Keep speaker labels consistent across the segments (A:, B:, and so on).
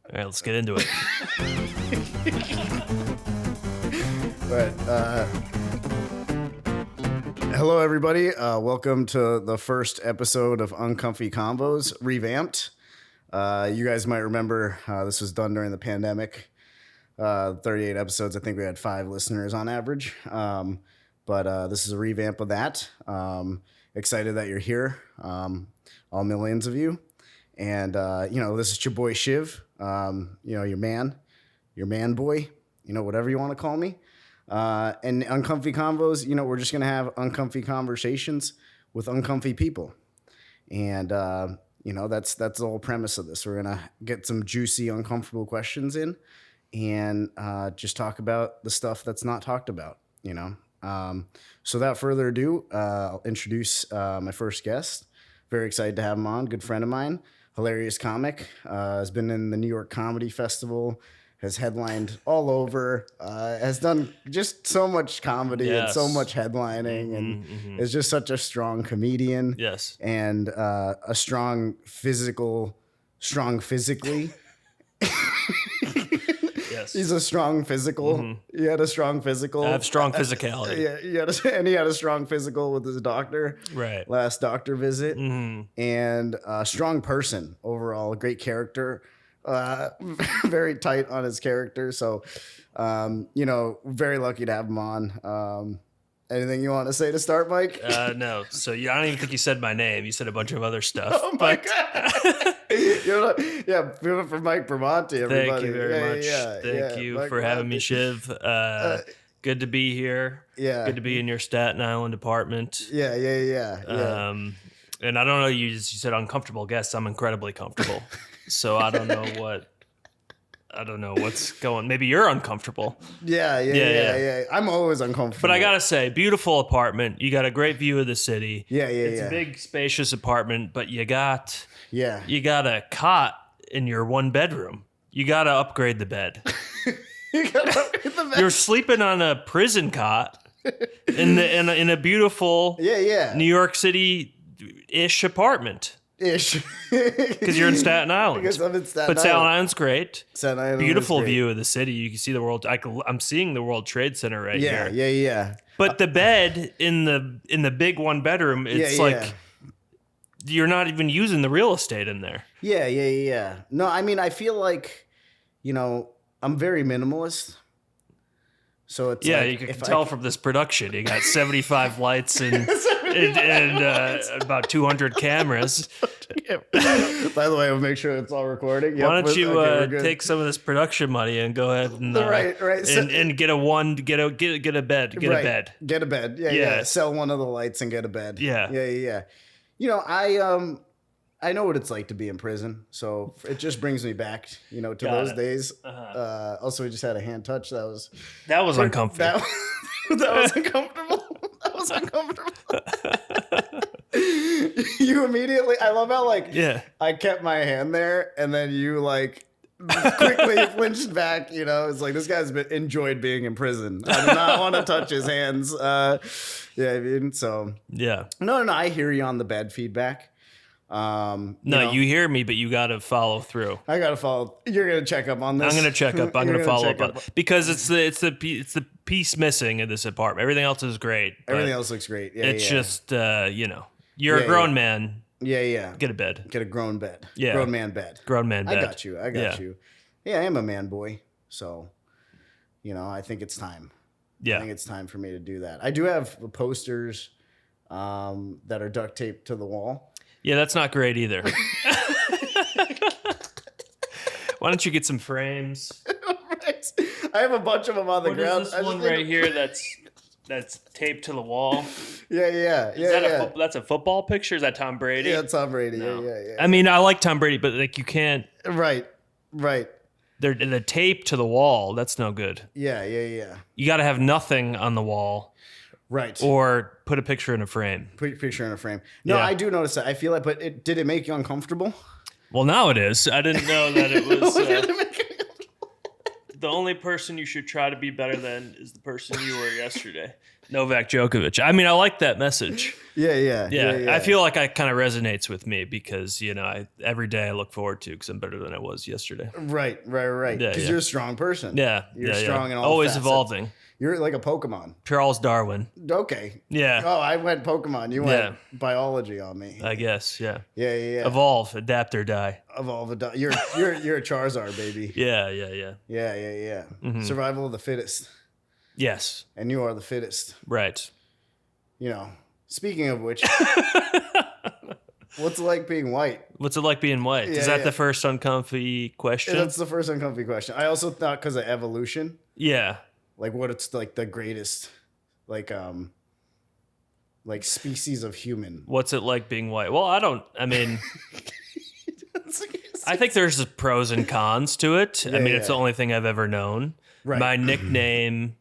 A: All right, let's get into it.
B: But hello, everybody. Welcome to the first episode of Uncomfy Convos, revamped. You guys might remember this was done during the pandemic. 38 episodes. I think we had 5 listeners on average. But this is a revamp of that. Excited that you're here, all millions of you. And, this is your boy Shiv, your man boy, whatever you want to call me. And Uncomfy Convos, we're just going to have uncomfy conversations with uncomfy people. And, that's the whole premise of this. We're going to get some juicy, uncomfortable questions in and just talk about the stuff that's not talked about, So without further ado, I'll introduce my first guest. Very excited to have him on. Good friend of mine, hilarious comic, has been in the New York Comedy Festival, has headlined all over, has done just so much comedy and so much headlining, and is just such a strong comedian.
A: Yes.
B: And a strong physically.
A: Yes.
B: He's a strong physical. He had a strong physical.
A: I have strong physicality.
B: He had a strong physical with his doctor.
A: Right.
B: Last doctor visit. And a strong person overall. A great character. Very tight on his character. So, very lucky to have him on. Anything you want to say to start, Mike?
A: No. So I don't even think you said my name. You said a bunch of other stuff.
B: Oh my God. Give it for Mike Bramante, everybody.
A: Thank you very much. Thank you
B: Mike
A: for having me,
B: Bramante.
A: Shiv. Good to be here.
B: Yeah.
A: Good to be in your Staten Island apartment.
B: Yeah.
A: And I don't know, you said uncomfortable guests. I'm incredibly comfortable. So I don't know what's going. Maybe you're uncomfortable.
B: Yeah. I'm always uncomfortable.
A: But I gotta say, beautiful apartment. You got a great view of the city.
B: It's
A: a big, spacious apartment, but you got
B: a
A: a cot in your one bedroom. You gotta upgrade the bed. You're sleeping on a prison cot in a beautiful New York City-ish apartment. Because you're in Staten Island.
B: Because I'm in Staten Island.
A: But Staten Island's great.
B: Staten Island
A: Beautiful
B: is great.
A: view of the city. You can see the world. I'm seeing the World Trade Center right here.
B: Yeah.
A: But the bed in the big one bedroom, it's like you're not even using the real estate in there.
B: Yeah. No, I mean, I feel like, I'm very minimalist. So it's
A: you can tell from this production. You got 75 lights and about 200 cameras.
B: By the way, I'll make sure it's all recording.
A: Why don't you take some of this production money and go ahead and and get a bed.
B: Get a bed. Yeah. Sell one of the lights and get a bed.
A: Yeah.
B: I know what it's like to be in prison, so it just brings me back, to those days. Also, we just had a hand touch. That was
A: uncomfortable.
B: That was uncomfortable. That was uncomfortable. You immediately. I love how I kept my hand there, and then you quickly flinched back. It's like this guy's enjoyed being in prison. I do not want to touch his hands. No. I hear you on the bed feedback.
A: You hear me, but you got to follow through.
B: I got to follow. You're going to check up on this.
A: I'm going to check up. I'm going to follow up because it's the piece missing in this apartment. Everything else is great.
B: Everything else looks great.
A: It's just you're a grown man.
B: Yeah.
A: Get a bed.
B: Get a grown bed.
A: Yeah.
B: Grown man bed.
A: Grown man bed.
B: I got you. Yeah, I am a man boy. So, I think it's time.
A: Yeah.
B: I think it's time for me to do that. I do have posters that are duct taped to the wall.
A: Yeah, that's not great either. Why don't you get some frames?
B: Right. I have a bunch of them on the ground.
A: This one right here that's taped to the wall.
B: Yeah.
A: That's a football picture? Is that Tom Brady?
B: Yeah, Tom Brady.
A: No.
B: Yeah.
A: I mean, I like Tom Brady, but you can't.
B: Right.
A: They're taped to the wall. That's no good.
B: Yeah.
A: You got to have nothing on the wall.
B: Right.
A: Or put a picture in a frame.
B: Put a picture in a frame. No, I do notice that. I feel like, but did it make you uncomfortable?
A: Well, now it is. I didn't know that it was. the only person you should try to be better than is the person you were yesterday. Novak Djokovic. I mean, I like that message.
B: Yeah.
A: I feel like it kind of resonates with me because, every day I look forward to because I'm better than I was yesterday.
B: Right. Because you're a strong person.
A: Yeah.
B: You're strong in all
A: always
B: facets.
A: evolving.
B: You're like a Pokemon.
A: Charles Darwin.
B: Okay.
A: Yeah.
B: Oh, I went Pokemon. You went biology on me.
A: I guess, yeah.
B: Yeah.
A: Evolve, adapt, or die.
B: Evolve, you're a Charizard, baby.
A: Yeah.
B: Yeah.
A: Mm-hmm.
B: Survival of the fittest.
A: Yes.
B: And you are the fittest.
A: Right.
B: Speaking of which, what's it like being white?
A: What's it like being white? Is that the first uncomfy question?
B: That's the first uncomfy question. I also thought because of evolution.
A: Yeah.
B: Like what it's like the greatest, like species of human.
A: What's it like being white? Well, I think there's pros and cons to it. It's the only thing I've ever known.
B: Right.
A: My nickname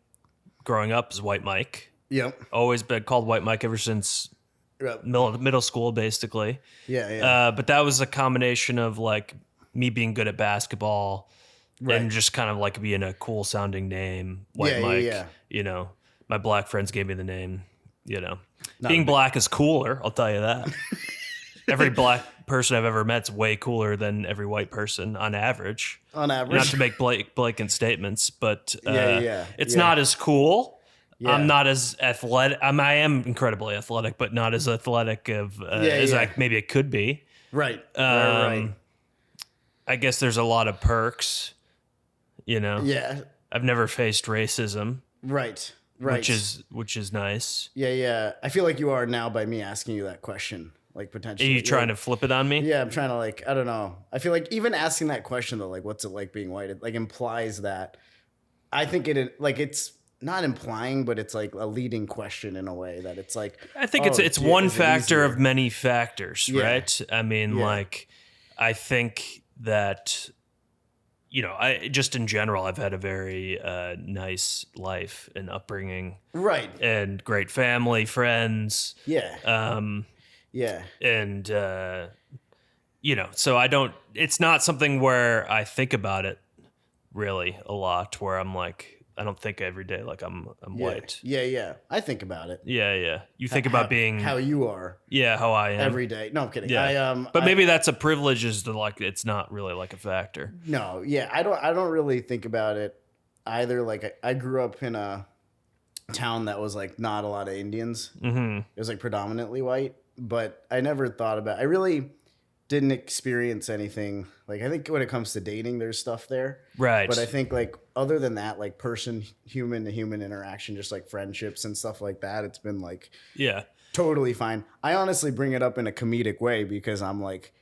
A: growing up is White Mike.
B: Yep.
A: Always been called White Mike ever since middle school, basically.
B: Yeah.
A: But that was a combination of like me being good at basketball and just kind of like being a cool sounding name, White Mike.
B: Yeah.
A: My black friends gave me the name. Being black is cooler. I'll tell you that. Every black person I've ever met's way cooler than every white person on average. Not to make blatant statements, but it's not as cool. Yeah. I'm not as athletic. I am incredibly athletic, but not as athletic as maybe it could be.
B: Right.
A: I guess there's a lot of perks.
B: Yeah.
A: I've never faced racism.
B: Right.
A: Which is nice.
B: Yeah. I feel like you are now by me asking you that question. Like potentially.
A: Are you trying to flip it on me?
B: Yeah, I'm trying to I don't know. I feel like even asking that question though, like what's it like being white? It like implies that. I think it's not implying, but it's like a leading question in a way that it's like.
A: I think it's one factor of many factors, right? I mean, I think that, I just in general, I've had a very nice life and upbringing,
B: right?
A: And great family, friends,
B: and
A: so I don't. It's not something where I think about it really a lot. Where I'm like. I don't think every day like I'm white.
B: Yeah. I think about it.
A: Yeah. You think about being
B: how you are.
A: Yeah, how I am
B: every day. No, I'm kidding.
A: Yeah. But maybe that's a privilege is to like it's not really like a factor.
B: No, yeah. I don't really think about it either. Like I grew up in a town that was like not a lot of Indians. Mm-hmm. It was like predominantly white, but I never thought about. I really didn't experience anything. Like I think when it comes to dating, there's stuff there,
A: right?
B: But I think like other than that, like human to human interaction, just like friendships and stuff like that, it's been like totally fine. I honestly bring it up in a comedic way because I'm like,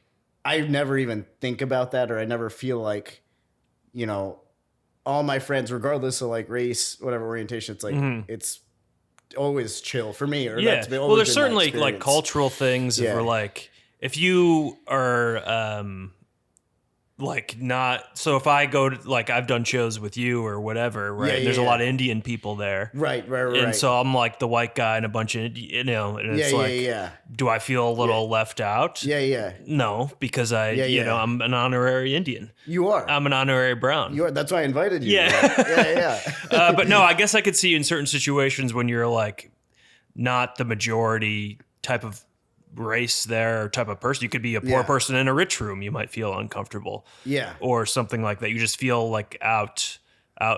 B: I never even think about that, or I never feel like, all my friends, regardless of like race, whatever orientation, it's like it's always chill for me. Or
A: well, there's certainly like cultural things that were like. If you are like not so if I go to like I've done shows with you or whatever, right? There's a lot of Indian people there.
B: Right.
A: And so I'm like the white guy and a bunch of and it's do I feel a little left out?
B: Yeah.
A: No, because I'm an honorary Indian.
B: You are.
A: I'm an honorary brown.
B: You are. That's why I invited you.
A: Yeah. But no, I guess I could see you in certain situations when you're like not the majority type of race there or type of person. You could be a poor person in a rich room. You might feel uncomfortable.
B: Yeah.
A: Or something like that. You just feel like a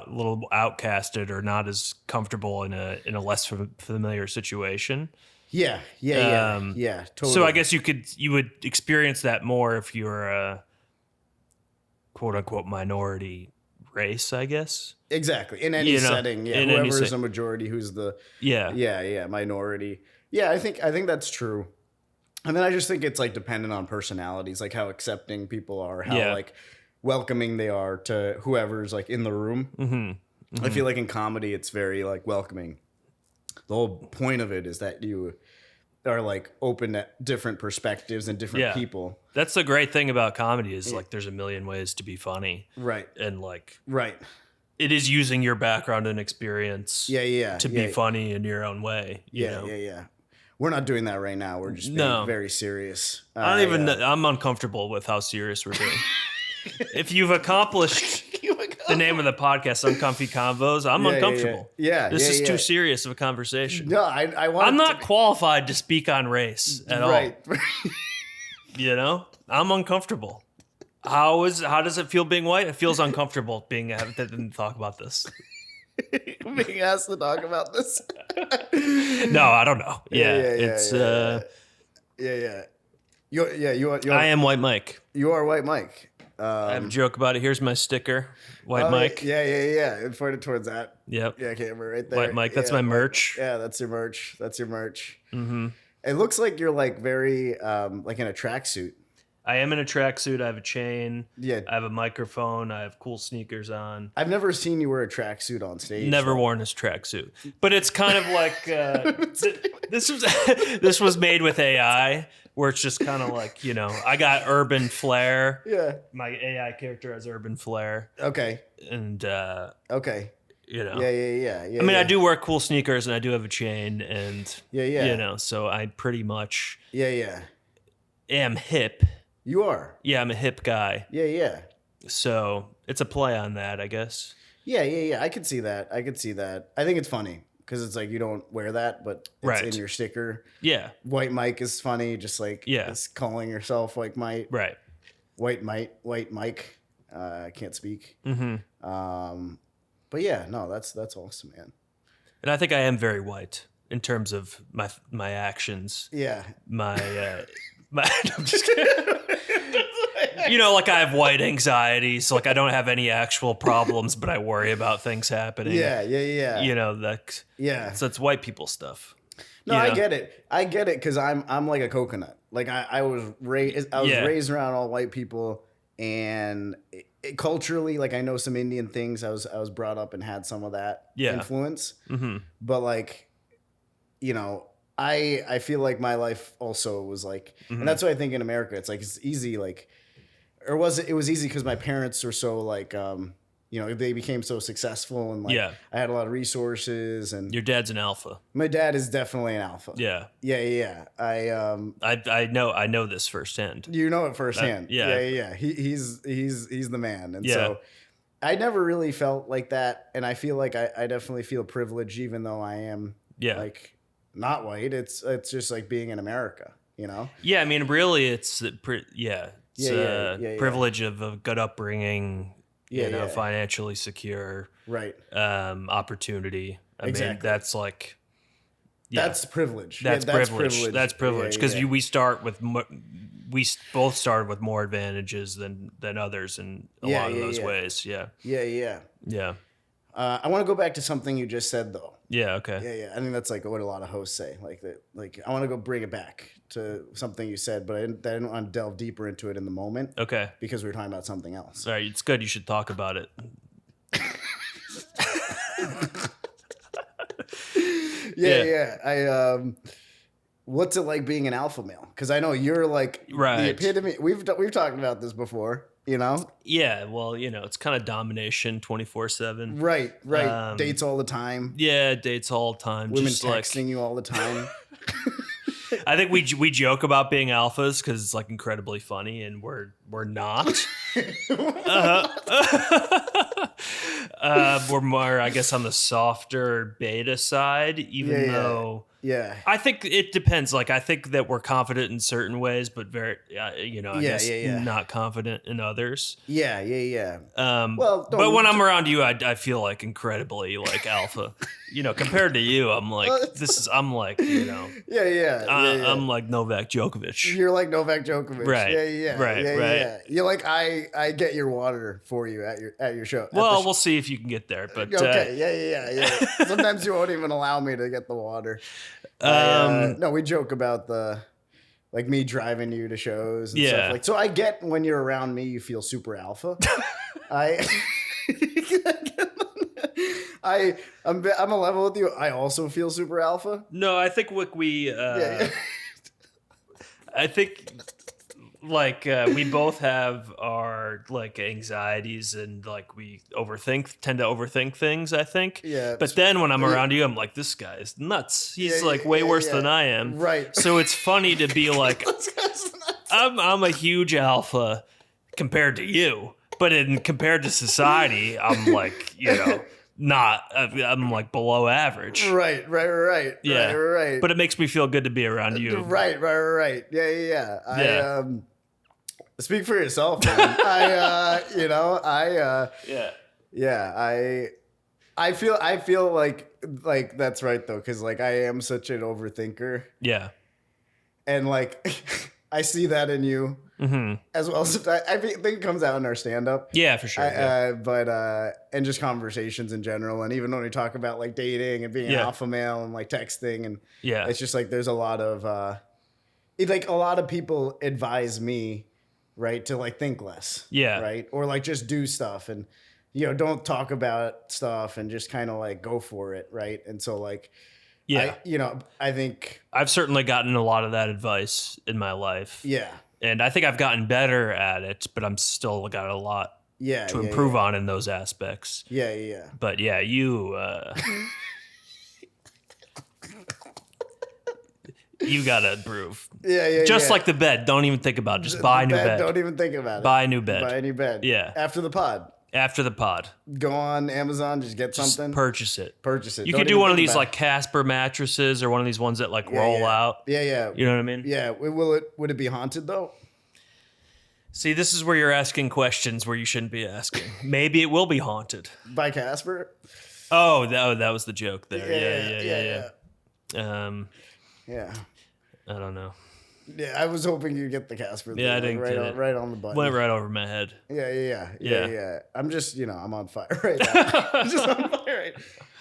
A: little outcasted or not as comfortable in a less familiar situation.
B: Yeah. Totally.
A: So I guess you would experience that more if you're a quote unquote minority race, I guess.
B: Exactly. In any setting. Yeah. Whoever is a majority who's the minority. Yeah, I think that's true. And then I just think it's like dependent on personalities, like how accepting people are, how like welcoming they are to whoever's like in the room. Mm-hmm. I feel like in comedy, it's very like welcoming. The whole point of it is that you are like open to different perspectives and different people.
A: That's the great thing about comedy is like there's a million ways to be funny.
B: Right.
A: And like
B: it
A: is using your background and experience to be funny in your own way. You know?
B: We're not doing that right now. We're just being very serious.
A: I'm uncomfortable with how serious we're being. If you've accomplished the name of the podcast, Uncomfy Convos. I'm uncomfortable. This is too serious of a conversation.
B: No, I'm
A: not qualified to speak on race at all. You know, I'm uncomfortable. How does it feel being white? It feels uncomfortable being that didn't talk about this.
B: Being asked to talk about this.
A: No, I don't know. I am White Mike.
B: You are White Mike.
A: I have a joke about it. Here's my sticker. White Mike.
B: Yeah. And pointed towards that.
A: Yep.
B: Yeah, camera right there.
A: White Mike. That's my merch.
B: Yeah, that's your merch.
A: Mm-hmm.
B: It looks like you're like very like in a tracksuit.
A: I am in a tracksuit. I have a chain.
B: Yeah.
A: I have a microphone. I have cool sneakers on.
B: I've never seen you wear a tracksuit on stage.
A: Never worn this tracksuit. But it's kind of like this was made with AI, where it's just kind of like, you know, I got urban flair.
B: Yeah.
A: My AI character has urban flair.
B: Okay.
A: And
B: okay.
A: You know.
B: Yeah.
A: I mean, I do wear cool sneakers and I do have a chain and you know, so I pretty much am hip.
B: You are.
A: Yeah, I'm a hip guy.
B: Yeah.
A: So it's a play on that, I guess.
B: Yeah. I could see that. I think it's funny because it's like you don't wear that, but it's in your sticker.
A: Yeah.
B: White Mike is funny, just like it's calling yourself White Mike.
A: Right.
B: White Mike. I can't speak.
A: Mm-hmm.
B: But yeah, no, that's awesome, man.
A: And I think I am very white in terms of my actions.
B: Yeah.
A: I'm just kidding. You know, like I have white anxiety, so like I don't have any actual problems, but I worry about things happening.
B: Yeah.
A: You know, so it's white people stuff.
B: No, I get it because I'm like a coconut. Like I was raised around all white people, and culturally, like I know some Indian things. I was brought up and had some of that influence. Mm-hmm. But like, you know, I feel like my life also was like, and that's why I think in America it's like it's easy, like, or was it? It was easy because my parents were so like, you know, they became so successful and like I had a lot of resources. And
A: your dad's an alpha.
B: My dad is definitely an alpha.
A: Yeah.
B: I
A: know this firsthand.
B: You know it firsthand.
A: Yeah.
B: He's the man, and so I never really felt like that, and I feel like I definitely feel privileged, even though I am like not white. It's just like being in America, you know.
A: Yeah, I mean, really, it's privilege of a good upbringing. You know, financially secure,
B: right?
A: Opportunity. I mean, that's like,
B: that's privilege.
A: That's privilege. That's privilege because we both started with more advantages than others in a lot of those ways. Yeah.
B: I want to go back to something you just said though.
A: Yeah. Okay.
B: Yeah. I think that's like what a lot of hosts say. Like that. Like I want to go bring it back to something you said, but I didn't want to delve deeper into it in the moment.
A: Okay.
B: Because we were talking about something else.
A: All right. It's good. You should talk about it.
B: Yeah. What's it like being an alpha male? Because I know you're like the epitome. We've talked about this before. You know?
A: Yeah, well, you know, it's kind of domination 24/7.
B: Right. Dates all the time.
A: Yeah, dates all the time.
B: Women
A: just
B: texting you all the time.
A: I think we joke about being alphas because it's like incredibly funny, and we're not. We're more, I guess, on the softer beta side, even though.
B: Yeah,
A: I think it depends. Like, I think that we're confident in certain ways, but very, you know, I guess not confident in others.
B: Yeah.
A: But when I'm around you, I feel like incredibly like alpha. You know, compared to you, I'm like I'm like, you know. I'm like Novak Djokovic.
B: You're like Novak Djokovic.
A: Right.
B: Yeah. You're like I get your water for you at your show.
A: Well, we'll see if you can get there. But
B: okay. Yeah. Sometimes you won't even allow me to get the water. No, we joke about like me driving you to shows and stuff. Like, so I get when you're around me, you feel super alpha. I'm a level with you. I also feel super alpha.
A: No, I think what I think like we both have our like anxieties and like we tend to overthink things, I think.
B: Yeah.
A: But then when I'm around you, I'm like, this guy is nuts. He's like way worse than I am.
B: Right.
A: So it's funny to be like, I'm a huge alpha compared to you. But compared to society, I'm like, I'm like below average.
B: Right.
A: Yeah.
B: Right.
A: But it makes me feel good to be around you.
B: Right. Yeah. Speak for yourself, man. I feel like that's right though, because like I am such an overthinker.
A: Yeah.
B: And like I see that in you as well. I think it comes out in our stand up.
A: Yeah, for sure.
B: And just conversations in general. And even when we talk about like dating and being an alpha male and like texting, and it's just like there's a lot of a lot of people advise me, right, to like think less.
A: Yeah.
B: Right. Or like just do stuff and don't talk about stuff and just kind of like go for it. Right. And so like I think
A: I've certainly gotten a lot of that advice in my life.
B: Yeah.
A: And I think I've gotten better at it, but I'm still got a lot to improve on in those aspects.
B: Yeah.
A: But yeah, you you gotta improve. Just like the bed. Don't even think about it. Just buy a new bed.
B: Don't even think about it.
A: Buy a new bed.
B: Buy a new bed.
A: Yeah.
B: After the pod.
A: Go
B: on Amazon, just get something.
A: Purchase it.
B: You
A: could do one of these like Casper mattresses or one of these ones that like roll out.
B: Yeah.
A: You know what I mean?
B: Yeah. Would it be haunted though?
A: See, this is where you're asking questions where you shouldn't be asking. Maybe it will be haunted.
B: By Casper?
A: Oh, that was the joke there.
B: Yeah.
A: I don't know.
B: Yeah, I was hoping you'd get the Casper thing.
A: Yeah, I didn't get it.
B: Right on the button.
A: Went right over my head.
B: Yeah. I'm just, I'm on fire right now. I'm just on fire right.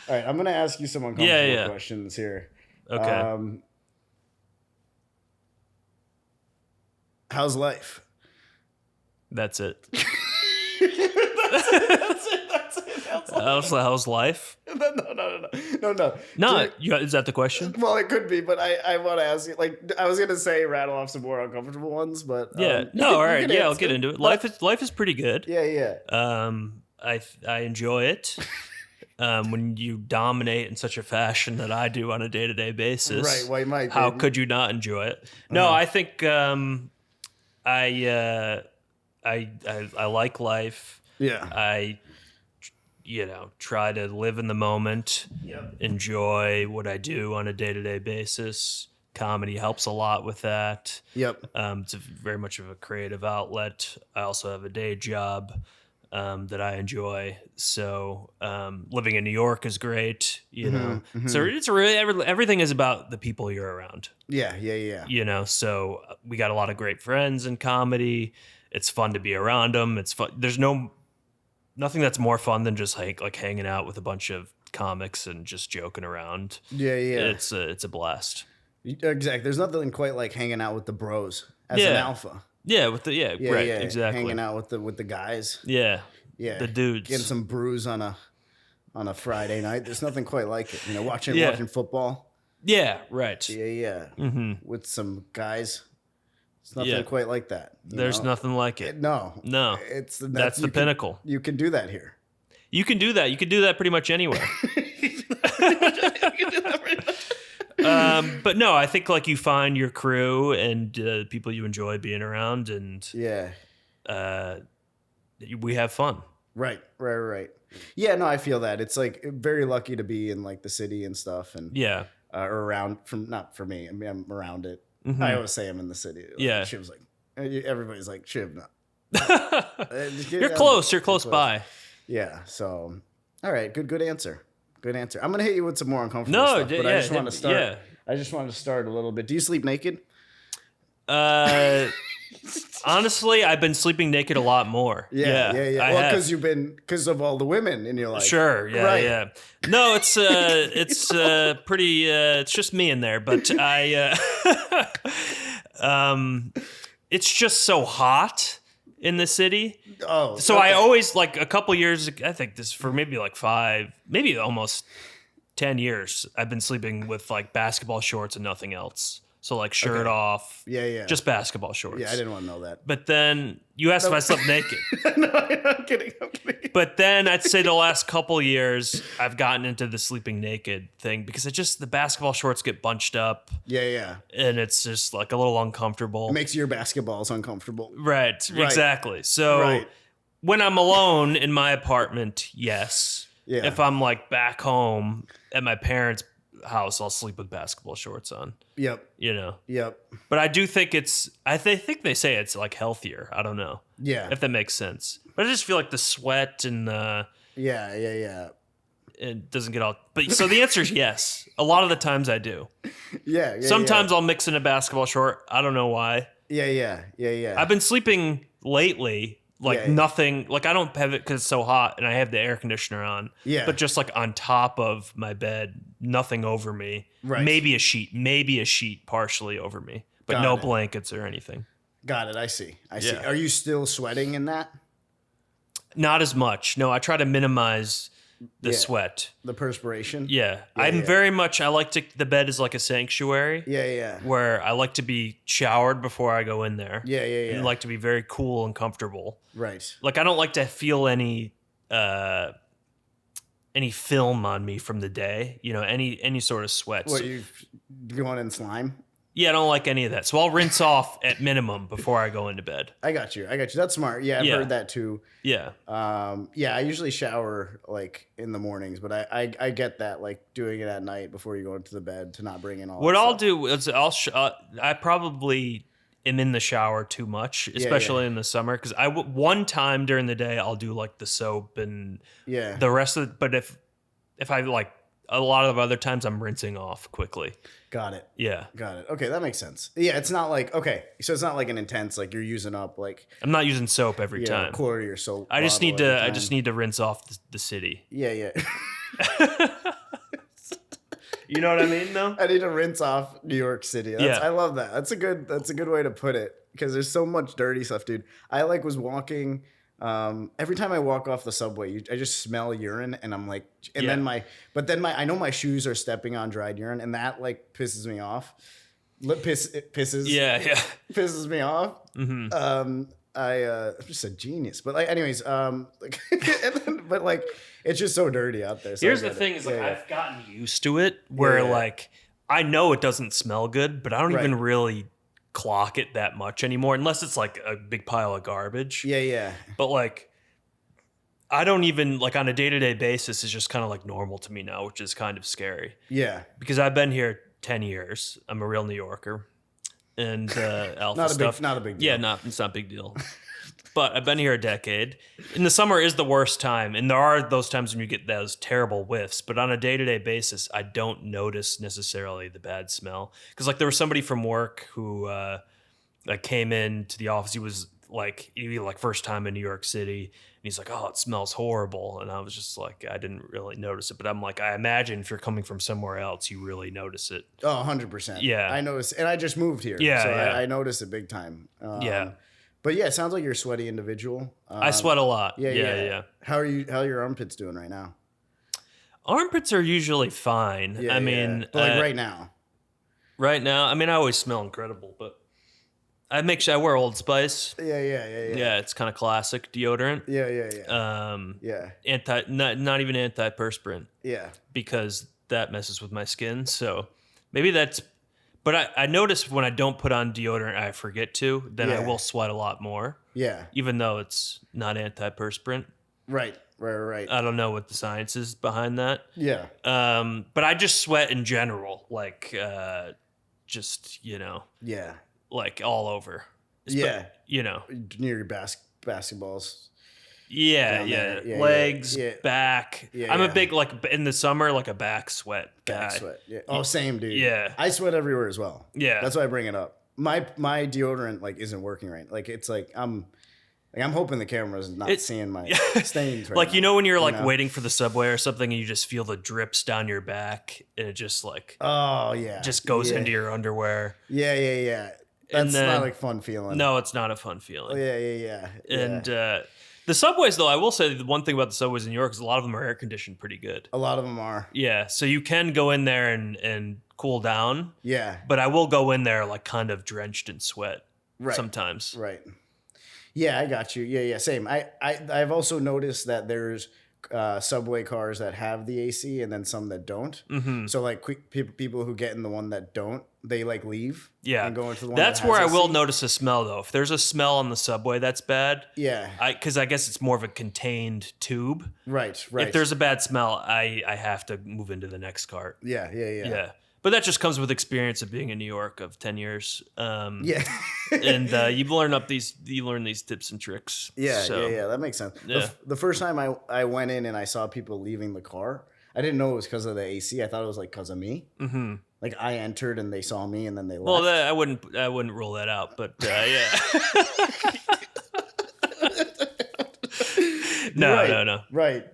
B: All right, I'm going to ask you some uncomfortable questions here.
A: Okay.
B: How's life?
A: That's it.
B: That's it.
A: How's life?
B: No.
A: Is that the question?
B: Well, it could be, but I want to ask you. Like, I was gonna say, rattle off some more uncomfortable ones, but
A: all right. Yeah, I'll get into it. Life is pretty good.
B: Yeah.
A: I enjoy it. When you dominate in such a fashion that I do on a day-to-day basis,
B: right? Why might?
A: How could you not enjoy it? No, I think I like life.
B: Yeah.
A: I try to live in the moment, enjoy what I do on a day-to-day basis. Comedy helps a lot with that.
B: Yep.
A: It's very much of a creative outlet. I also have a day job that I enjoy. So living in New York is great, So it's really everything is about the people you're around.
B: Yeah.
A: So we got a lot of great friends in comedy. It's fun to be around them. It's fun. There's nothing that's more fun than just like hanging out with a bunch of comics and just joking around.
B: Yeah.
A: It's a blast.
B: Exactly. There's nothing quite like hanging out with the bros as an alpha.
A: Yeah, right, exactly.
B: Hanging out with the guys.
A: Yeah.
B: The
A: dudes.
B: Getting some brews on a Friday night. There's nothing quite like it. Watching football.
A: Yeah, right.
B: Yeah. Mm-hmm. With some guys. It's nothing quite like that.
A: There's nothing like it.
B: No.
A: That's the pinnacle.
B: You can do that here.
A: You can do that. You can do that pretty much anywhere. But no, I think like you find your crew and people you enjoy being around, and we have fun.
B: Right. Yeah, no, I feel that. It's like very lucky to be in like the city and stuff, and or around not for me. I mean, I'm around it. Mm-hmm. I always say I'm in the city. Like, Shiv's like, everybody's like, Shiv, no.
A: You're close. You're close by.
B: Yeah. So, all right. Good answer. I'm gonna hit you with some more uncomfortable stuff. But I just want to start. Yeah. I just wanted to start a little bit. Do you sleep naked?
A: Honestly, I've been sleeping naked a lot more.
B: Yeah. Well, because of all the women in your life.
A: Sure. Yeah. No, it's pretty. It's just me in there, but it's just so hot in the city.
B: Oh,
A: so I always like a couple years. I think this for maybe like 5, maybe almost 10 years. I've been sleeping with like basketball shorts and nothing else. So like shirt off.
B: Yeah.
A: Just basketball shorts.
B: Yeah, I didn't want to know that.
A: But then you asked if I slept naked.
B: No, I'm kidding.
A: But then I'd say the last couple years I've gotten into the sleeping naked thing because the basketball shorts get bunched up.
B: Yeah.
A: And it's just like a little uncomfortable.
B: It makes your basketballs uncomfortable.
A: Right. Exactly. So When I'm alone in my apartment, yes.
B: Yeah.
A: If I'm like back home at my parents' house, I'll sleep with basketball shorts on.
B: Yep.
A: You know.
B: Yep.
A: But I do think think they say it's like healthier. I don't know.
B: Yeah.
A: If that makes sense. But I just feel like the sweat and the
B: Yeah.
A: it doesn't get all. But so the answer is yes. A lot of the times I do.
B: Yeah.
A: Sometimes I'll mix in a basketball short. I don't know why.
B: Yeah.
A: I've been sleeping lately. Like nothing, like I don't have it because it's so hot and I have the air conditioner on.
B: Yeah.
A: But just like on top of my bed, nothing over me.
B: Right.
A: Maybe a sheet partially over me, but no blankets or anything.
B: Got it. I see. Are you still sweating in that?
A: Not as much. No, I try to minimize the sweat.
B: The perspiration?
A: Yeah. I like the bed is like a sanctuary.
B: Yeah.
A: Where I like to be showered before I go in there.
B: Yeah.
A: And I like to be very cool and comfortable.
B: Right.
A: Like I don't like to feel any film on me from the day, any sort of sweat.
B: What, you going in slime?
A: Yeah, I don't like any of that. So I'll rinse off at minimum before I go into bed.
B: I got you. That's smart. Yeah, I've heard that too.
A: Yeah.
B: I usually shower like in the mornings, but I get that, like doing it at night before you go into the bed to not bring in all
A: what I'll do is I probably am in the shower too much, especially in the summer, because one time during the day I'll do like the soap and the rest of it. But if I like a lot of other times I'm rinsing off quickly.
B: Got it.
A: Yeah.
B: Got it. Okay, that makes sense. Yeah, it's not like so it's not like an intense, like you're using up like
A: I'm not using soap every time.
B: A quarter of your soap.
A: I just need to rinse off the city.
B: Yeah.
A: You know what I mean, though?
B: I need to rinse off New York City. I love that. That's a good way to put it, because there's so much dirty stuff, dude. I was walking. Every time I walk off the subway, I just smell urine, and I'm like, then I know my shoes are stepping on dried urine, and that like pisses me off. Pisses me off.
A: Mm-hmm.
B: I'm just a genius, but like, anyways, but like, it's just so dirty out there. So
A: here's the thing: is like I've gotten used to it, where like I know it doesn't smell good, but I don't even really clock it that much anymore, unless it's like a big pile of garbage.
B: Yeah.
A: But like, I don't even like on a day-to-day basis. It's just kind of like normal to me now, which is kind of scary.
B: Yeah,
A: because I've been here 10 years. I'm a real New Yorker, and alpha stuff.
B: Not a big deal.
A: Yeah, it's not a big deal. But I've been here a decade. And the summer is the worst time. And there are those times when you get those terrible whiffs. But on a day-to-day basis, I don't notice necessarily the bad smell. Because like there was somebody from work who came into the office. He was like first time in New York City. And he's like, oh, it smells horrible. And I was just like, I didn't really notice it. But I'm like, I imagine if you're coming from somewhere else, you really notice it.
B: Oh, 100%.
A: Yeah.
B: I notice. And I just moved here.
A: Yeah.
B: So
A: yeah.
B: I notice it big time.
A: Yeah.
B: But yeah, it sounds like you're a sweaty individual.
A: I sweat a lot. Yeah.
B: How are your armpits doing right now?
A: Armpits are usually fine.
B: Yeah,
A: I mean,
B: but like right now.
A: Right now, I mean, I always smell incredible, but I wear Old Spice.
B: Yeah.
A: Yeah, it's kind of classic deodorant.
B: Yeah.
A: Not even antiperspirant.
B: Yeah.
A: Because that messes with my skin. So maybe that's. But I notice when I don't put on deodorant, I forget to, then I will sweat a lot more.
B: Yeah.
A: Even though it's not antiperspirant.
B: Right.
A: I don't know what the science is behind that.
B: Yeah.
A: But I just sweat in general, like,
B: Yeah.
A: Like all over.
B: Yeah.
A: Near
B: your basketballs.
A: Yeah. Legs, back.
B: Yeah,
A: I'm a big, like, in the summer, like a back sweat guy.
B: Back sweat. Yeah. Oh, same, dude.
A: Yeah.
B: I sweat everywhere as well.
A: Yeah.
B: That's why I bring it up. My deodorant, like, isn't working right. Like, it's like, I'm hoping the camera's not seeing my stains right
A: like,
B: now.
A: When you're, like, waiting for the subway or something and you just feel the drips down your back and it just, like...
B: Oh, yeah.
A: Just goes into your underwear.
B: Yeah. That's not a fun feeling.
A: No, it's not a fun feeling.
B: Yeah.
A: And the subways, though, I will say the one thing about the subways in New York is a lot of them are air conditioned pretty good.
B: A lot of them are.
A: Yeah, so you can go in there and cool down.
B: Yeah.
A: But I will go in there like kind of drenched in sweat sometimes.
B: Right. Yeah, I got you. Yeah, same. I've also noticed that there's subway cars that have the AC and then some that don't. Mm-hmm. So like people who get in the one that don't, they like leave.
A: Yeah,
B: and go into the one
A: that's
B: that
A: where
B: has
A: I will
B: AC.
A: notice a smell though. If there's a smell on the subway, that's bad.
B: Yeah,
A: because I guess it's more of a contained tube.
B: Right.
A: If there's a bad smell, I have to move into the next cart.
B: Yeah.
A: But that just comes with experience of being in New York of 10 years.
B: Yeah.
A: And you learn these tips and tricks.
B: Yeah,
A: So,
B: yeah, that makes sense.
A: Yeah.
B: The first time I went in and I saw people leaving the car, I didn't know it was because of the AC. I thought it was like because of me. Mm-hmm. Like I entered and they saw me and then they left.
A: Well, I wouldn't rule that out, but yeah. No.
B: Right.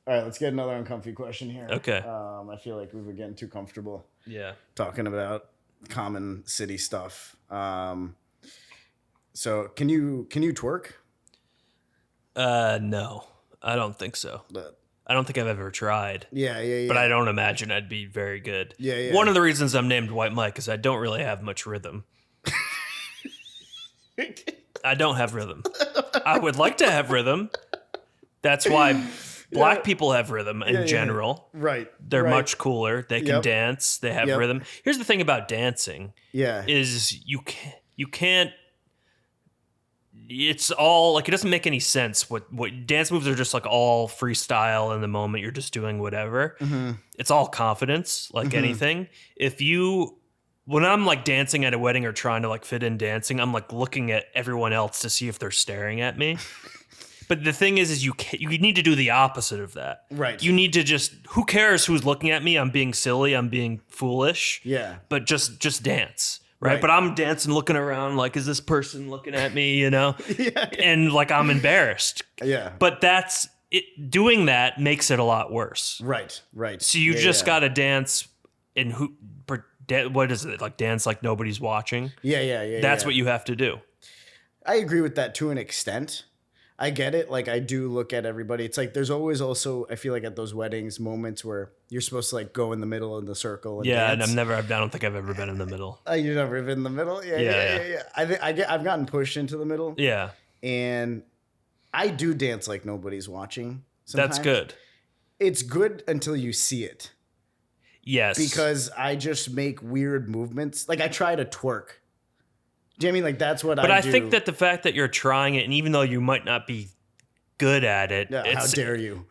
B: All right, let's get another uncomfy question here.
A: Okay.
B: I feel like we were getting too comfortable.
A: Yeah.
B: Talking about common city stuff. So can you twerk?
A: No, I don't think so. I don't think I've ever tried.
B: Yeah.
A: But I don't imagine I'd be very good.
B: Yeah.
A: One of the reasons I'm named White Mike is I don't really have much rhythm. I don't have rhythm. I would like to have rhythm. That's why black people have rhythm in general.
B: Right.
A: They're much cooler. They can dance. They have rhythm. Here's the thing about dancing.
B: Yeah.
A: Is you can't. It's all like it doesn't make any sense. What dance moves are just like all freestyle in the moment. You're just doing whatever. Mm-hmm. It's all confidence, like anything. When I'm like dancing at a wedding or trying to like fit in dancing, I'm like looking at everyone else to see if they're staring at me. But the thing is you need to do the opposite of that.
B: Right.
A: You need to just, who cares who's looking at me? I'm being silly. I'm being foolish.
B: Yeah.
A: But just dance. Right. But I'm dancing, looking around like, is this person looking at me, you know?
B: Yeah.
A: And like, I'm embarrassed.
B: Yeah.
A: But that's it. Doing that makes it a lot worse.
B: Right.
A: So you just got to dance in what is it? Like dance like nobody's watching.
B: Yeah.
A: That's what you have to do.
B: I agree with that to an extent. I get it. Like I do look at everybody. It's like there's always also, I feel like at those weddings, moments where you're supposed to like go in the middle in the circle. And dance.
A: And I don't think I've ever been in the middle.
B: You've never been in the middle? Yeah. I've gotten pushed into the middle.
A: Yeah.
B: And I do dance like nobody's watching sometimes.
A: That's good.
B: It's good until you see it.
A: Yes.
B: Because I just make weird movements. Like I try to twerk. Do you know what I mean? Like that's what I do.
A: But I think that the fact that you're trying it, and even though you might not be good at it,
B: how dare you?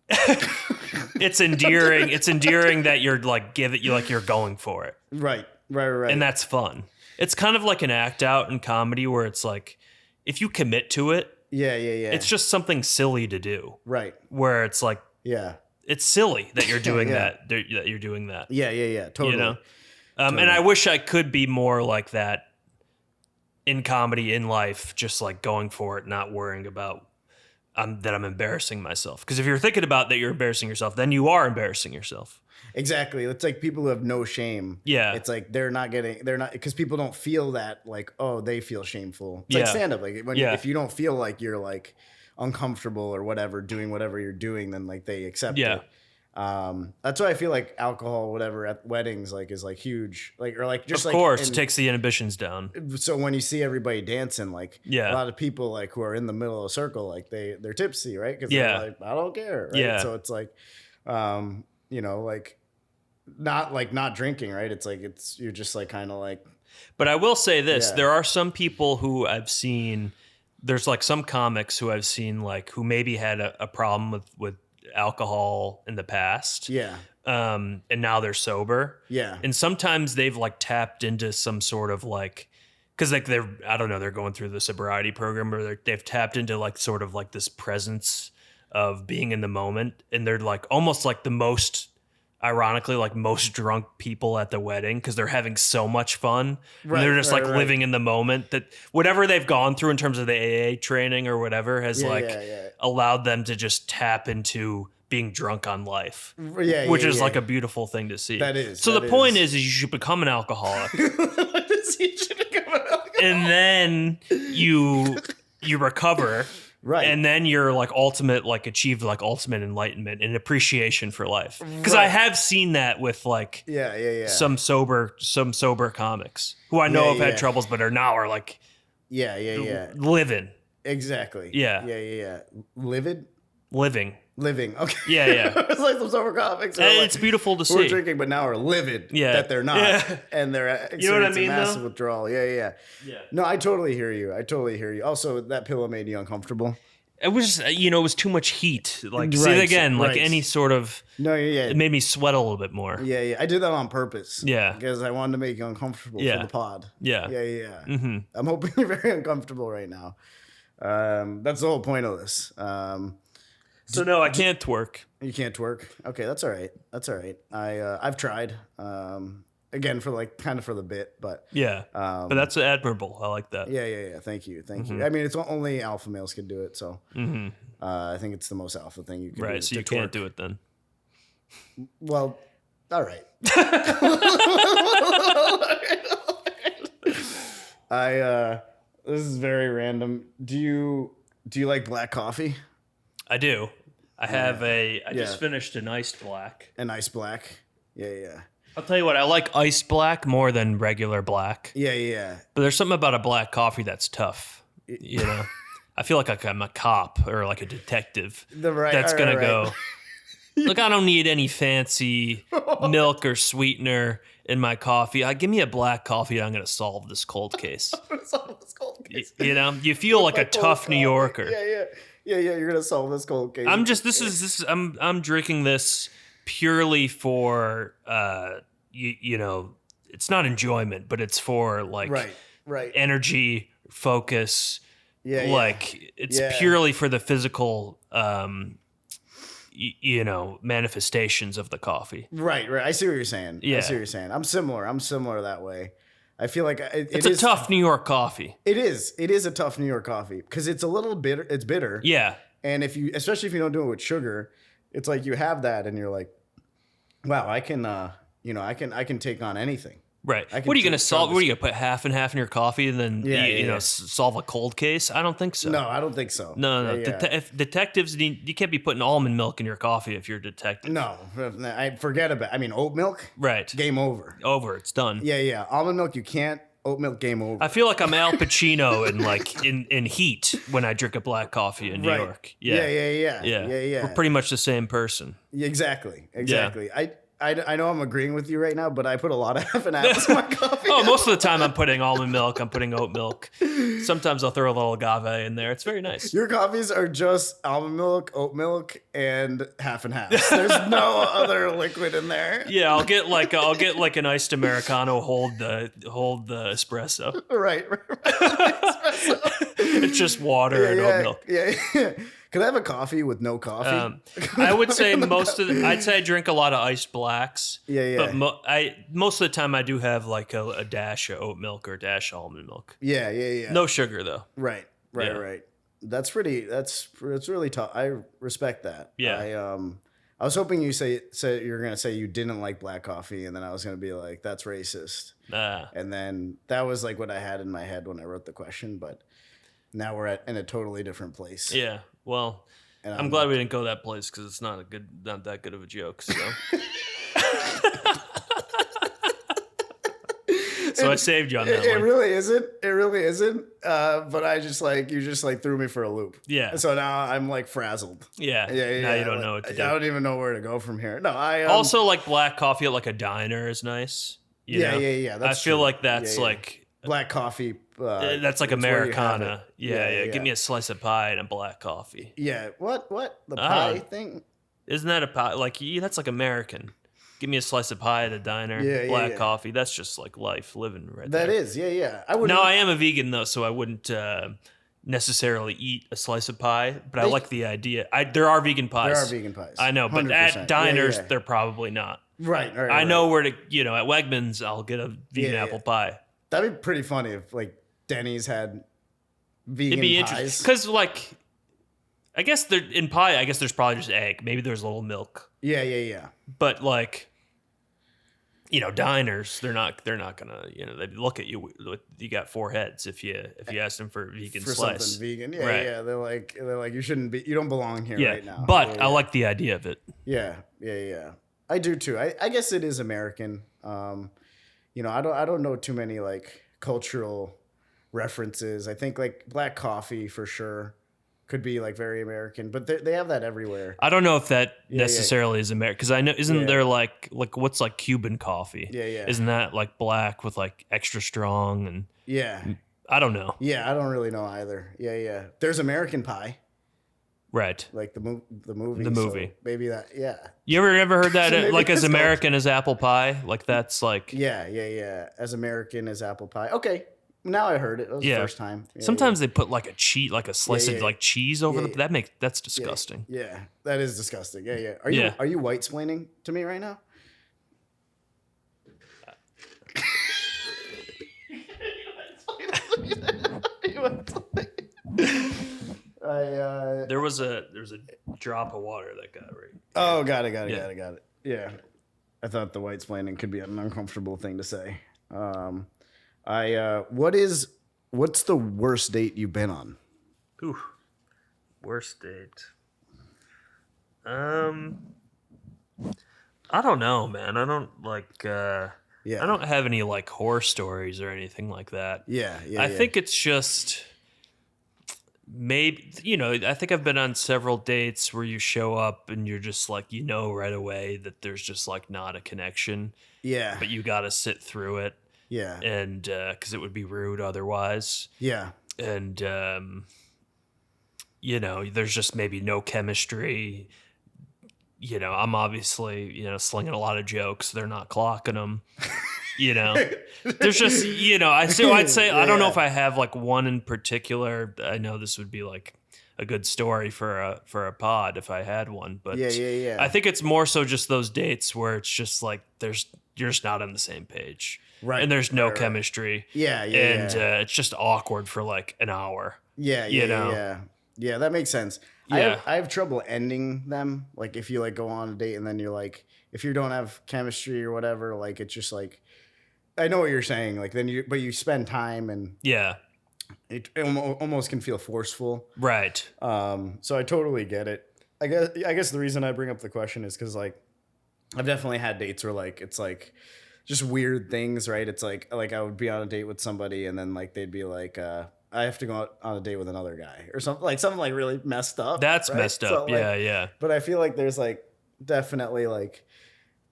A: It's endearing. It's endearing that you're like you're going for it.
B: Right.
A: And that's fun. It's kind of like an act out in comedy where it's like if you commit to it,
B: yeah.
A: It's just something silly to do.
B: Right.
A: Where it's like it's silly that you're doing that. That you're doing that.
B: Yeah. Totally.
A: You know. Totally. And I wish I could be more like that. In comedy, in life, just like going for it, not worrying about that I'm embarrassing myself. Because if you're thinking about that you're embarrassing yourself, then you are embarrassing yourself.
B: Exactly. It's like people who have no shame.
A: Yeah.
B: It's like they're not because people don't feel that like, oh, they feel shameful. It's like stand up. Like if you don't feel like you're like uncomfortable or whatever, doing whatever you're doing, then like they accept it. That's why I feel like alcohol, whatever, at weddings, like is like huge, like or like just
A: of course it takes the inhibitions down.
B: So when you see everybody dancing, like a lot of people like who are in the middle of a circle, like they're tipsy, right? Because they're like, I don't care, right? So it's like, like not drinking, right? It's like you're just like kind of like.
A: But I will say this: there are some people who I've seen. There's like some comics who I've seen like who maybe had a problem with alcohol in the past. And now they're sober. And sometimes they've like tapped into some sort of like, cause like they're going through the sobriety program or they've tapped into like sort of like this presence of being in the moment. And they're like almost like the most, ironically, like most drunk people at the wedding because they're having so much fun. And they're just living in the moment that whatever they've gone through in terms of the AA training or whatever has allowed them to just tap into being drunk on life, which is like a beautiful thing to see.
B: That is.
A: So the point is you should become an alcoholic. And then you recover.
B: Right.
A: And then you're like achieved ultimate enlightenment and appreciation for life. Because I have seen that with like some sober comics who I know have had troubles but are like living.
B: Exactly.
A: Yeah.
B: Livid?
A: Living.
B: Okay.
A: Yeah.
B: It's like some sober comics.
A: And it's beautiful to see.
B: We're drinking, but now are livid that they're not. Yeah. And they're experiencing massive withdrawal. Yeah. No, I totally hear you. Also, that pillow made you uncomfortable.
A: It was, it was too much heat. Like, say it again, like any sort of...
B: No, yeah.
A: It made me sweat a little bit more.
B: Yeah. I did that on purpose.
A: Yeah.
B: Because I wanted to make you uncomfortable for the pod.
A: Yeah.
B: Mm-hmm. I'm hoping you're very uncomfortable right now. That's the whole point of this.
A: So no, I can't twerk.
B: You can't twerk? Okay, that's all right. I've tried. Again, for for the bit, but
A: yeah. But that's admirable. I like that.
B: Yeah. Thank you. I mean, it's only alpha males can do it, so I think it's the most alpha thing you can do.
A: Right, so you can't do it then.
B: Well, all right. This is very random. Do you like black coffee?
A: I do. I have I just finished an iced black.
B: An iced black? Yeah.
A: I'll tell you what, I like iced black more than regular black.
B: Yeah.
A: But there's something about a black coffee that's tough. I feel like I'm a cop or like a detective that's going to go, look, I don't need any fancy milk or sweetener in my coffee. Give me a black coffee. I'm going to solve this cold case. You feel like a tough New Yorker.
B: Yeah, you're going to solve this cold case.
A: I'm drinking this purely for, it's not enjoyment, but it's for like
B: right.
A: energy, focus. It's purely for the physical, manifestations of the coffee.
B: Right. I see what you're saying. I see what you're saying. I'm similar that way. I feel like
A: it's a tough New York coffee.
B: It is a tough New York coffee because it's a little bitter. It's bitter.
A: Yeah.
B: And especially if you don't do it with sugar, it's like you have that and you're like, wow, I can take on anything.
A: Right. What are you going to solve? What are you going to put half and half in your coffee and then solve a cold case? I don't think so.
B: No, I don't think so.
A: No. If detectives, you can't be putting almond milk in your coffee if you're a detective.
B: No, I forget about. I mean, oat milk.
A: Right.
B: Game over.
A: It's done.
B: Yeah. Almond milk, you can't. Oat milk, game over.
A: I feel like I'm Al Pacino in Heat when I drink a black coffee in New York.
B: Yeah.
A: We're pretty much the same person.
B: Exactly. Yeah. I know I'm agreeing with you right now, but I put a lot of half and halves in my coffee.
A: Most of the time I'm putting almond milk, I'm putting oat milk. Sometimes I'll throw a little agave in there. It's very nice.
B: Your coffees are just almond milk, oat milk, and half and half. There's no other liquid in there.
A: Yeah, I'll get like an iced Americano, hold the espresso.
B: Right.
A: It's just water and oat milk.
B: Yeah. Could I have a coffee with no coffee?
A: I would say I'd say I drink a lot of iced blacks.
B: Yeah.
A: But most of the time I do have like a dash of oat milk or a dash of almond milk.
B: Yeah.
A: No sugar though.
B: Right. That's really tough. I respect that.
A: Yeah.
B: I was hoping you say you were gonna say you didn't like black coffee, and then I was gonna be like, that's racist. And then that was like what I had in my head when I wrote the question, but now we're in a totally different place.
A: Yeah. Well, I'm glad we didn't go that place because it's not that good of a joke. So, I saved you on that one.
B: It really isn't. But you just threw me for a loop.
A: Yeah.
B: So now I'm like frazzled.
A: Yeah. Now you don't know what to do.
B: I don't even know where to go from here. No, I
A: also like black coffee at like a diner is nice.
B: Yeah.
A: I feel like that's like
B: black coffee.
A: That's like Americana. Yeah. Give me a slice of pie and a black coffee.
B: Yeah. What? The pie thing?
A: Isn't that a pie? Like, that's like American. Give me a slice of pie at a diner. Black coffee. That's just like life living right there.
B: That is. Yeah.
A: I am a vegan though, so I wouldn't necessarily eat a slice of pie, but I like the idea. There are vegan pies.
B: There are vegan pies.
A: I know, but 100%. At diners, they're probably not.
B: Right.
A: I know where to, at Wegmans, I'll get a vegan apple pie.
B: That'd be pretty funny if like Denny's had vegan pies.
A: Because like, I guess in pie, I guess there's probably just egg. Maybe there's a little milk.
B: Yeah.
A: But like, diners, they're not gonna, they look at you. You got four heads if you ask them for a vegan slice.
B: Something vegan. Yeah. They're like you don't belong here right now.
A: But I like the idea of it.
B: Yeah. I do too. I guess it is American. I don't know too many like cultural references. I think like black coffee for sure could be like very American, but they have that everywhere.
A: I don't know if that necessarily is American, because I know isn't there like what's like Cuban coffee?
B: Yeah.
A: Isn't that like black with like extra strong and I don't know.
B: Yeah, I don't really know either. Yeah. There's American Pie.
A: Right.
B: Like the movie.
A: The movie.
B: So maybe that. Yeah.
A: You ever heard that like as American as apple pie? Like that's like.
B: Yeah. As American as apple pie. Okay. Now I heard it. That was the first time.
A: Sometimes they put like a slice of like cheese over that's disgusting.
B: Yeah, that is disgusting. Yeah. Are you white splaining to me right now?
A: There was a drop of water that got right.
B: Oh, got it. Yeah, I thought the white splaining could be an uncomfortable thing to say. What's the worst date you've been on?
A: Ooh, worst date. I don't know, man. I don't like. I don't have any like horror stories or anything like that. I think it's just maybe I think I've been on several dates where you show up and you're just like right away that there's just like not a connection.
B: Yeah,
A: but you got to sit through it.
B: Yeah,
A: and because it would be rude otherwise. Yeah, and there's just maybe no chemistry. I'm obviously slinging a lot of jokes. They're not clocking them. There's just I'd say I don't know if I have like one in particular. I know this would be like a good story for a pod if I had one, but I think it's more so just those dates where it's just like you're just not on the same page. Right. And there's no chemistry. Yeah. And it's just awkward for like an hour.
B: Yeah. Yeah, that makes sense. Yeah. I have trouble ending them. Like if you like go on a date and then you're like, if you don't have chemistry or whatever, like it's just like, I know what you're saying. Like then you spend time and it almost can feel forceful. Right. So I totally get it. I guess the reason I bring up the question is because like I've definitely had dates where like it's like just weird things, right? It's like I would be on a date with somebody and then like they'd be like, I have to go out on a date with another guy or something like really messed up. That's right? Messed up. So, like, yeah. But I feel like there's like definitely like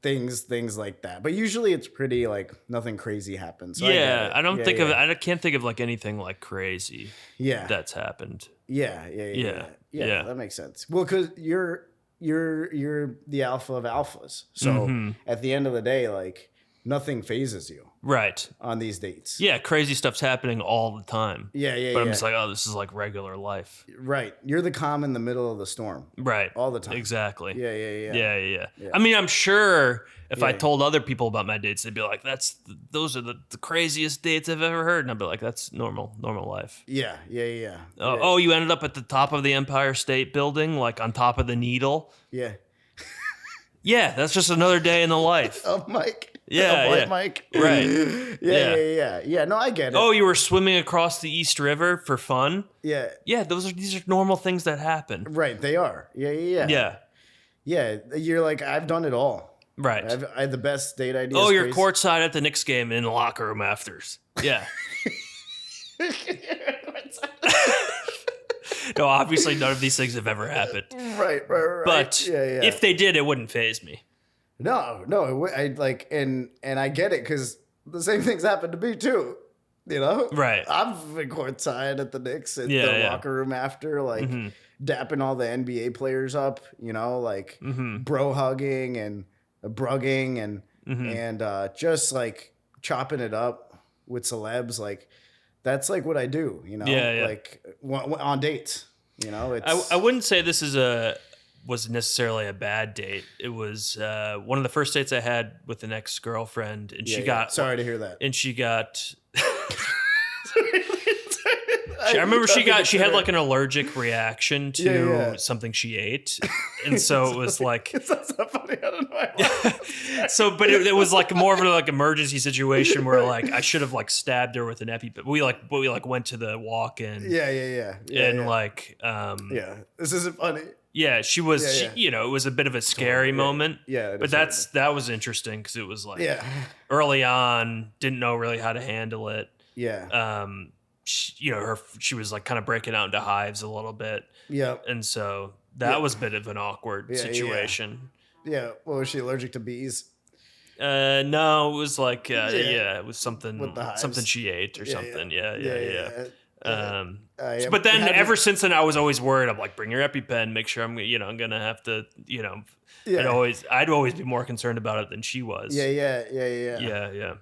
B: things like that. But usually it's pretty like nothing crazy happens. So
A: I don't think of I can't think of like anything like crazy. That's happened. Yeah. That makes sense. Well, because you're the alpha of alphas. So at the end of the day, like nothing phases you. Right. On these dates. Yeah, crazy stuff's happening all the time. But I'm just like, oh, this is like regular life. Right. You're the calm in the middle of the storm. Right. All the time. Exactly. Yeah. I mean, I'm sure if I told other people about my dates, they'd be like, those are the craziest dates I've ever heard. And I'd be like, that's normal life. Yeah. Oh, you ended up at the top of the Empire State Building, like on top of the Needle? Yeah. Yeah, that's just another day in the life. Of Mike. Yeah. Mike. Right. Yeah. No, I get it. Oh, you were swimming across the East River for fun? Yeah. Yeah, these are normal things that happen. Right, they are. Yeah. Yeah, you're like, I've done it all. Right. I had the best date ideas. Oh, you're courtside at the Knicks game in the locker room afters. Yeah. No, obviously none of these things have ever happened. Right. But if they did, it wouldn't faze me. No, I like, and I get it because the same things happened to me too. Right. I've been courtside at the Knicks in the locker room after, like dapping all the NBA players up. Like bro hugging and brugging and just like chopping it up with celebs. Like that's like what I do. Like on dates. It's, I wouldn't say this was necessarily a bad date. It was one of the first dates I had with an ex-girlfriend, and she got... Sorry to hear that. And she got... I remember she had like an allergic reaction to something she ate, and so it was like that's not funny. I don't know why. But it was like more of an like emergency situation where like I should have like stabbed her with an EpiPen. But we went to the walk-in. This isn't funny. Yeah, she was. She, it was a bit of a scary moment. Yeah, but that was interesting because it was like early on, didn't know really how to handle it. Yeah. she was like kind of breaking out into hives a little bit.
B: Yeah.
A: And so that was a bit of an awkward situation.
B: Yeah. Well, was she allergic to bees?
A: No, it was like, it was something she ate or something. Yeah. But then ever since then, I was always worried. I'm like, bring your EpiPen, make sure I'm going to have to, I'd always be more concerned about it than she was.
B: Yeah.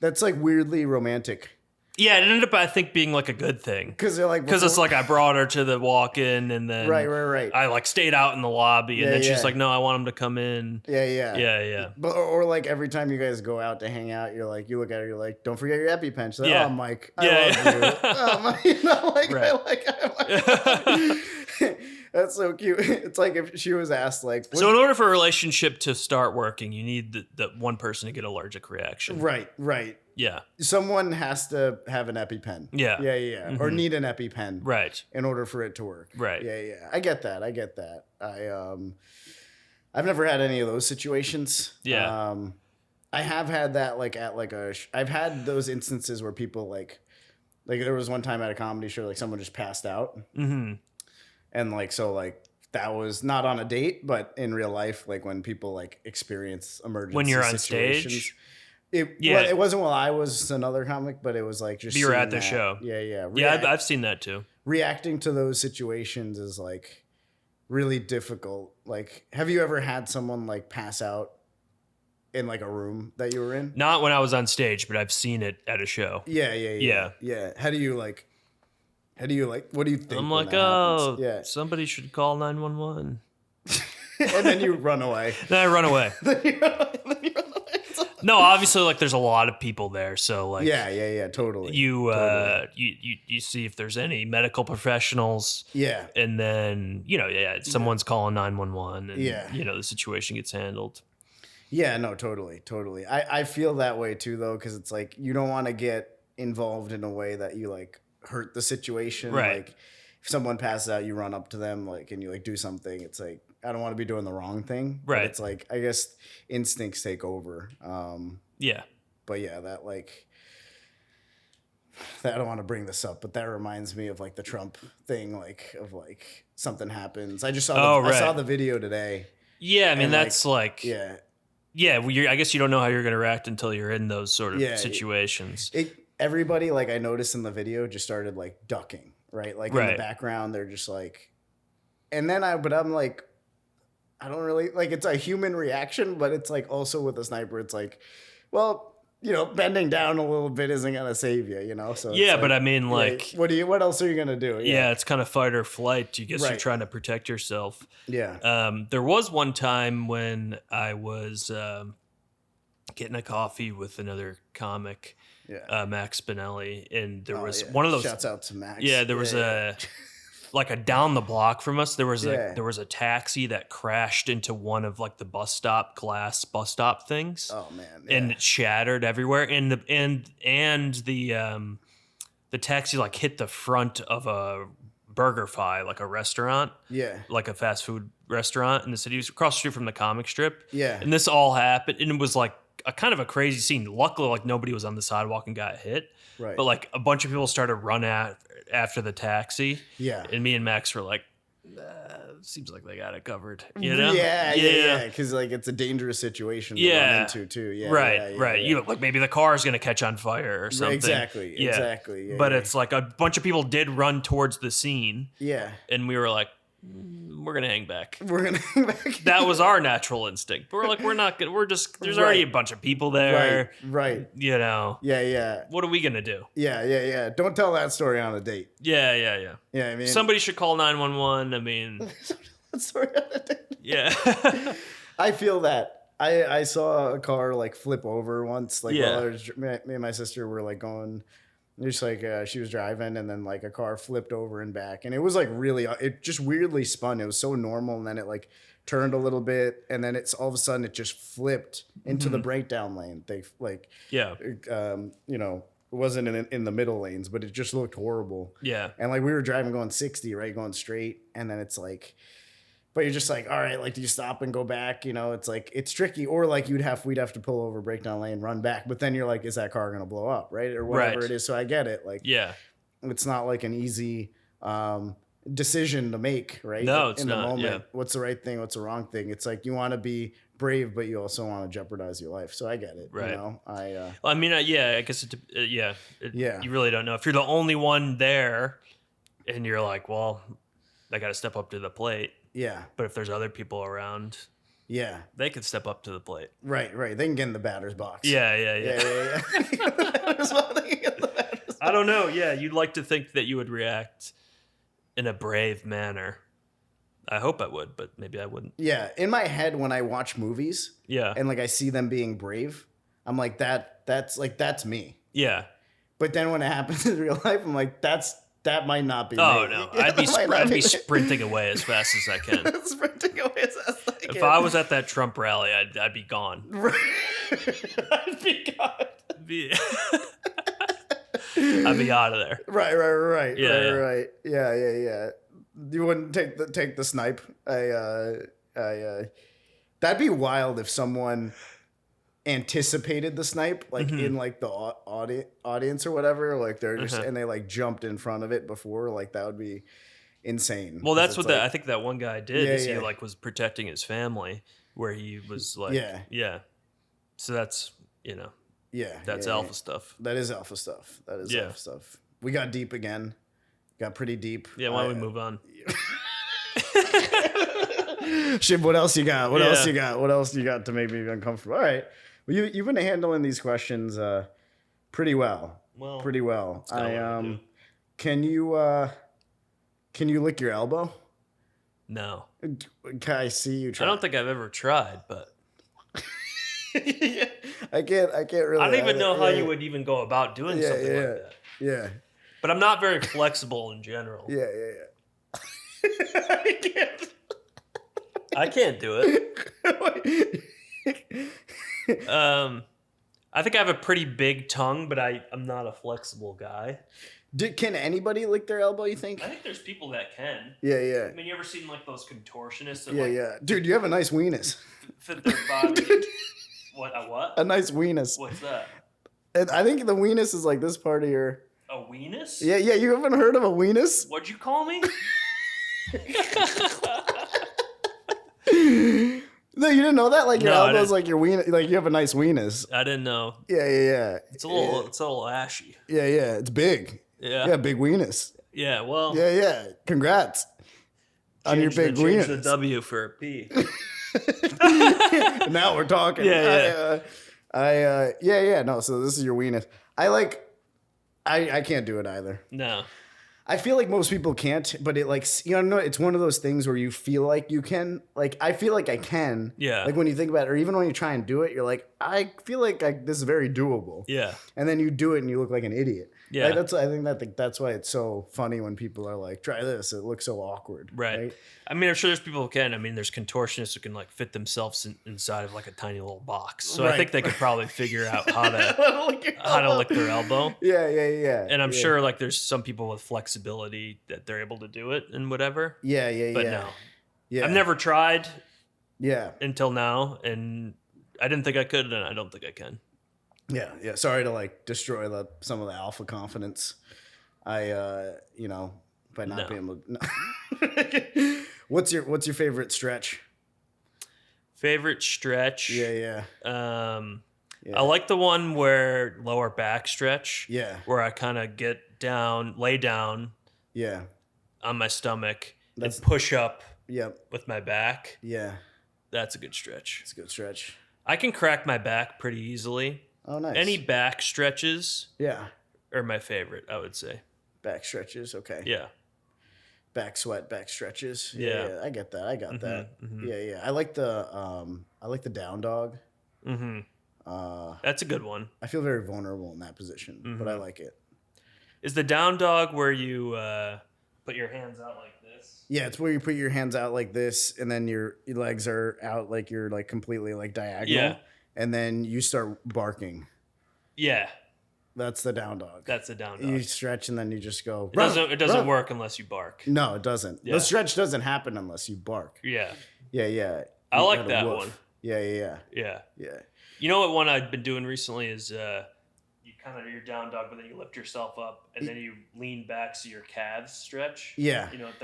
B: That's like weirdly romantic.
A: Yeah, it ended up, I think, being like a good thing.
B: Because
A: it's like I brought her to the walk-in, and then
B: right.
A: I like stayed out in the lobby, and then she's like, "No, I want him to come in."
B: Yeah. But or like every time you guys go out to hang out, you're like, you look at her, you're like, "Don't forget your EpiPen." She's like, "Oh, Mike, I love you." Oh, Mike, That's so cute. It's like if she was asked, like,
A: so in order for a relationship to start working, you need the one person to get an allergic reaction.
B: Right.
A: Yeah.
B: Someone has to have an EpiPen.
A: Yeah.
B: Mm-hmm. Or need an EpiPen.
A: Right.
B: In order for it to work.
A: Right.
B: Yeah. I get that. I've never had any of those situations.
A: Yeah.
B: I have had that like at like I've had those instances where people like there was one time at a comedy show, like someone just passed out.
A: Mm-hmm.
B: And like, so like that was not on a date, but in real life, like when people like experience emergency
A: when you're on
B: situations,
A: stage.
B: It wasn't while I was another comic, but it was like just
A: you were at the show.
B: Yeah.
A: I've seen that too.
B: Reacting to those situations is like really difficult. Like, have you ever had someone like pass out in like a room that you were in?
A: Not when I was on stage, but I've seen it at a show.
B: Yeah. How do you what do you think?
A: I'm like, somebody should call 911.
B: And then you run away.
A: Then I run away. No, obviously, like there's a lot of people there, so like
B: totally.
A: You see if there's any medical professionals, and then someone's calling 911, and the situation gets handled.
B: Yeah, no, totally. I feel that way too, though, because it's like you don't want to get involved in a way that you like hurt the situation.
A: Right.
B: Like if someone passes out, you run up to them, like, and you like do something. It's like I don't want to be doing the wrong thing.
A: Right.
B: But it's like I guess instincts take over.
A: Yeah.
B: But yeah, that I don't want to bring this up, but that reminds me of like the Trump thing, like of like something happens. I just saw I saw the video today.
A: Yeah, I mean that's like
B: yeah.
A: Well, I guess you don't know how you're going to react until you're in those sort of situations.
B: Everybody, like I noticed in the video, just started like ducking, right? Like in the background, they're just like, and then I'm like, I don't really like. It's a human reaction, but it's like also with a sniper, it's like, well, bending down a little bit isn't gonna save you, So
A: yeah, but I mean, like,
B: what else are you gonna do?
A: Yeah, it's kind of fight or flight. You guess you're trying to protect yourself.
B: Yeah.
A: There was one time when I was getting a coffee with another comic. Max Spinelli, and there was one of those.
B: Shouts out to Max.
A: Yeah, there was a down the block from us. There was a taxi that crashed into one of like the glass bus stop things.
B: Oh man!
A: And it shattered everywhere. And the taxi like hit the front of a BurgerFi, like a restaurant.
B: Yeah.
A: Like a fast food restaurant in the city. It was across the street from the comic strip.
B: Yeah.
A: And this all happened, and it was like a kind of a crazy scene. Luckily, like nobody was on the sidewalk and got hit.
B: Right.
A: But like a bunch of people started running after the taxi.
B: Yeah.
A: And me and Max were like, seems like they got it covered.
B: Yeah. Because like it's a dangerous situation to run into too. Yeah.
A: Right.
B: Yeah.
A: Like maybe the car is gonna catch on fire or something.
B: Exactly. Yeah,
A: but it's like a bunch of people did run towards the scene.
B: Yeah.
A: And we were like, we're gonna hang back. That was our natural instinct. But we're like, we're not gonna. We're just. There's already a bunch of people there.
B: Right.
A: Yeah. What are we gonna do?
B: Yeah. Don't tell that story on a date.
A: Yeah.
B: Yeah, I mean,
A: somebody should call 911. I mean,
B: that story on a date.
A: Yeah.
B: I feel that. I saw a car like flip over once. Like while me and my sister were like going. Just like she was driving and then like a car flipped over and back. And it was like really, it just weirdly spun. It was so normal. And then it like turned a little bit. And then it's all of a sudden it just flipped into the breakdown lane. They like, it wasn't in the middle lanes, but it just looked horrible.
A: Yeah.
B: And like we were driving going 60, right? Going straight. And then it's like, but you're just like, all right, like, do you stop and go back? It's like, it's tricky. Or like we'd have to pull over, break down lane, run back. But then you're like, is that car going to blow up? Right. Or whatever it is. So I get it. Like,
A: yeah.
B: it's not like an easy decision to make, right?
A: No, it's
B: in
A: not.
B: the moment.
A: Yeah.
B: What's the right thing? What's the wrong thing? It's like you want to be brave, but you also want to jeopardize your life. So I get it.
A: Right.
B: You know,
A: Well, I mean, yeah, I guess yeah.
B: Yeah.
A: You really don't know if you're the only one there, and you're like, well, I got to step up to the plate.
B: Yeah.
A: But if there's other people around,
B: yeah,
A: they can step up to the plate.
B: Right. They can get in the batter's box.
A: Yeah.
B: Yeah.
A: I don't know. Yeah, you'd like to think that you would react in a brave manner. I hope I would, but maybe I wouldn't.
B: Yeah, in my head when I watch movies, and like I see them being brave, I'm like that's me.
A: Yeah.
B: But then when it happens in real life, I'm like that might not be me.
A: Oh no, I'd be sprinting away as fast as I can.
B: Sprinting away as fast as I can.
A: If I was at that Trump rally, I'd be gone.
B: I'd be gone.
A: I'd be out of there.
B: Right.
A: Yeah.
B: Yeah. You wouldn't take the snipe. That'd be wild if someone anticipated the snipe, like in like the audience or whatever. Like they're just and they like jumped in front of it before. Like that would be insane.
A: Well, that's what I think that one guy did.
B: Yeah,
A: is he like was protecting his family, where he was like, yeah. So that's that's alpha stuff.
B: That is alpha stuff. Alpha stuff. We got deep again. Got pretty deep.
A: Yeah, why don't we move on?
B: Shit, what else you got? What else you got? What else you got to make me uncomfortable? All right. Well, you've been handling these questions pretty well. Pretty well. Can you lick your elbow?
A: No.
B: I see you try.
A: I don't think I've ever tried, but
B: I can't really.
A: I don't even know how you would even go about doing something like that.
B: Yeah.
A: But I'm not very flexible in general.
B: Yeah.
A: I can't do it. I think I have a pretty big tongue, but I'm not a flexible guy.
B: Can anybody lick their elbow, you think?
A: I think there's people that can.
B: Yeah.
A: I mean, you ever seen like those contortionists? That,
B: yeah. Dude, you have a nice weenus.
A: Fit their body. What?
B: A nice weenus.
A: What's that?
B: And I think the weenus is like this part of your...
A: A weenus?
B: Yeah. You haven't heard of a weenus?
A: What'd you call me?
B: No, you didn't know that? Like your elbow's like your weenus. Like you have a nice weenus.
A: I didn't know.
B: Yeah.
A: It's a little ashy.
B: Yeah. It's big.
A: Yeah,
B: big weenus.
A: Yeah, well.
B: Yeah. Congrats on your big weenus.
A: Change the W for a P.
B: Now we're talking.
A: Yeah.
B: No, so this is your weenus. I can't do it either.
A: No.
B: I feel like most people can't, but it like, it's one of those things where you feel like you can. Like, I feel like I can.
A: Yeah.
B: Like when you think about it, or even when you try and do it, you're like, I feel like this is very doable.
A: Yeah.
B: And then you do it and you look like an idiot.
A: Yeah.
B: Like, I think that's why it's so funny when people are like, try this. It looks so awkward.
A: Right. I mean, I'm sure there's people who can. I mean, there's contortionists who can like fit themselves inside of like a tiny little box. So I think they could probably figure out how to lick their elbow.
B: Yeah.
A: And I'm sure like there's some people with flexibility that they're able to do it and whatever.
B: Yeah.
A: But no.
B: Yeah.
A: I've never tried.
B: Yeah.
A: Until now, and I didn't think I could, and I don't think I can.
B: Yeah. Sorry to like destroy some of the alpha confidence. By not being able to. No. What's your favorite stretch?
A: Favorite stretch?
B: Yeah.
A: I like the one where lower back stretch.
B: Yeah.
A: Where I kind of lay down.
B: Yeah.
A: On my stomach and push up.
B: Yep.
A: With my back.
B: Yeah.
A: That's a good stretch.
B: It's a good stretch.
A: I can crack my back pretty easily.
B: Oh, nice.
A: Any back stretches?
B: Yeah.
A: Are my favorite, I would say.
B: Back stretches, okay.
A: Yeah.
B: Back sweat, back stretches.
A: Yeah.
B: I get that. I got that. Mm-hmm. Yeah. I like the down dog.
A: Mm-hmm. That's a good one.
B: I feel very vulnerable in that position, but I like it.
A: Is the down dog where you put your hands out like this?
B: Yeah, it's where you put your hands out like this, and then your legs are out like you're like completely like diagonal.
A: Yeah.
B: And then you start barking.
A: Yeah.
B: That's the down dog.
A: That's the down dog.
B: You stretch and then you just go.
A: It doesn't work unless you bark.
B: No, it doesn't. Yeah. The stretch doesn't happen unless you bark.
A: Yeah.
B: Yeah.
A: I like that one.
B: Yeah.
A: You know what one I've been doing recently is you kind of your down dog, but then you lift yourself up, and then you lean back so your calves stretch.
B: Yeah.
A: You know what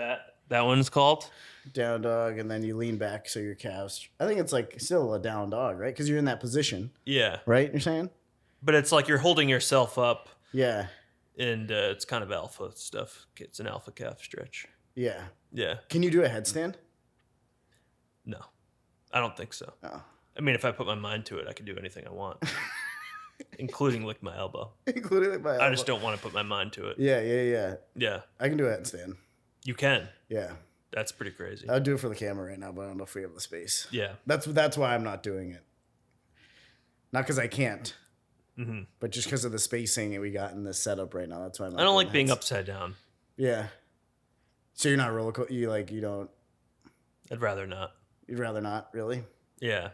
A: that one's called?
B: Down dog, and then you lean back so your calves. I think it's like still a down dog, right? Because you're in that position.
A: Yeah.
B: Right? You're saying?
A: But it's like you're holding yourself up.
B: Yeah.
A: And it's kind of alpha stuff. It's an alpha calf stretch.
B: Yeah.
A: Yeah.
B: Can you do a headstand?
A: No. I don't think so.
B: Oh.
A: I mean, if I put my mind to it, I can do anything I want. Including lick my elbow.
B: Including lick my elbow.
A: I just don't want to put my mind to it.
B: Yeah.
A: Yeah.
B: I can do a headstand.
A: You can.
B: Yeah.
A: That's pretty crazy.
B: I'll do it for the camera right now, but I don't know if we have the space.
A: Yeah.
B: That's why I'm not doing it. Not because I can't.
A: Mm-hmm.
B: But just because of the spacing we got in this setup right now, that's why I'm not
A: I don't
B: doing
A: like being upside down.
B: Yeah. So you're not roller coaster. You don't.
A: I'd rather not.
B: You'd rather not, really?
A: Yeah.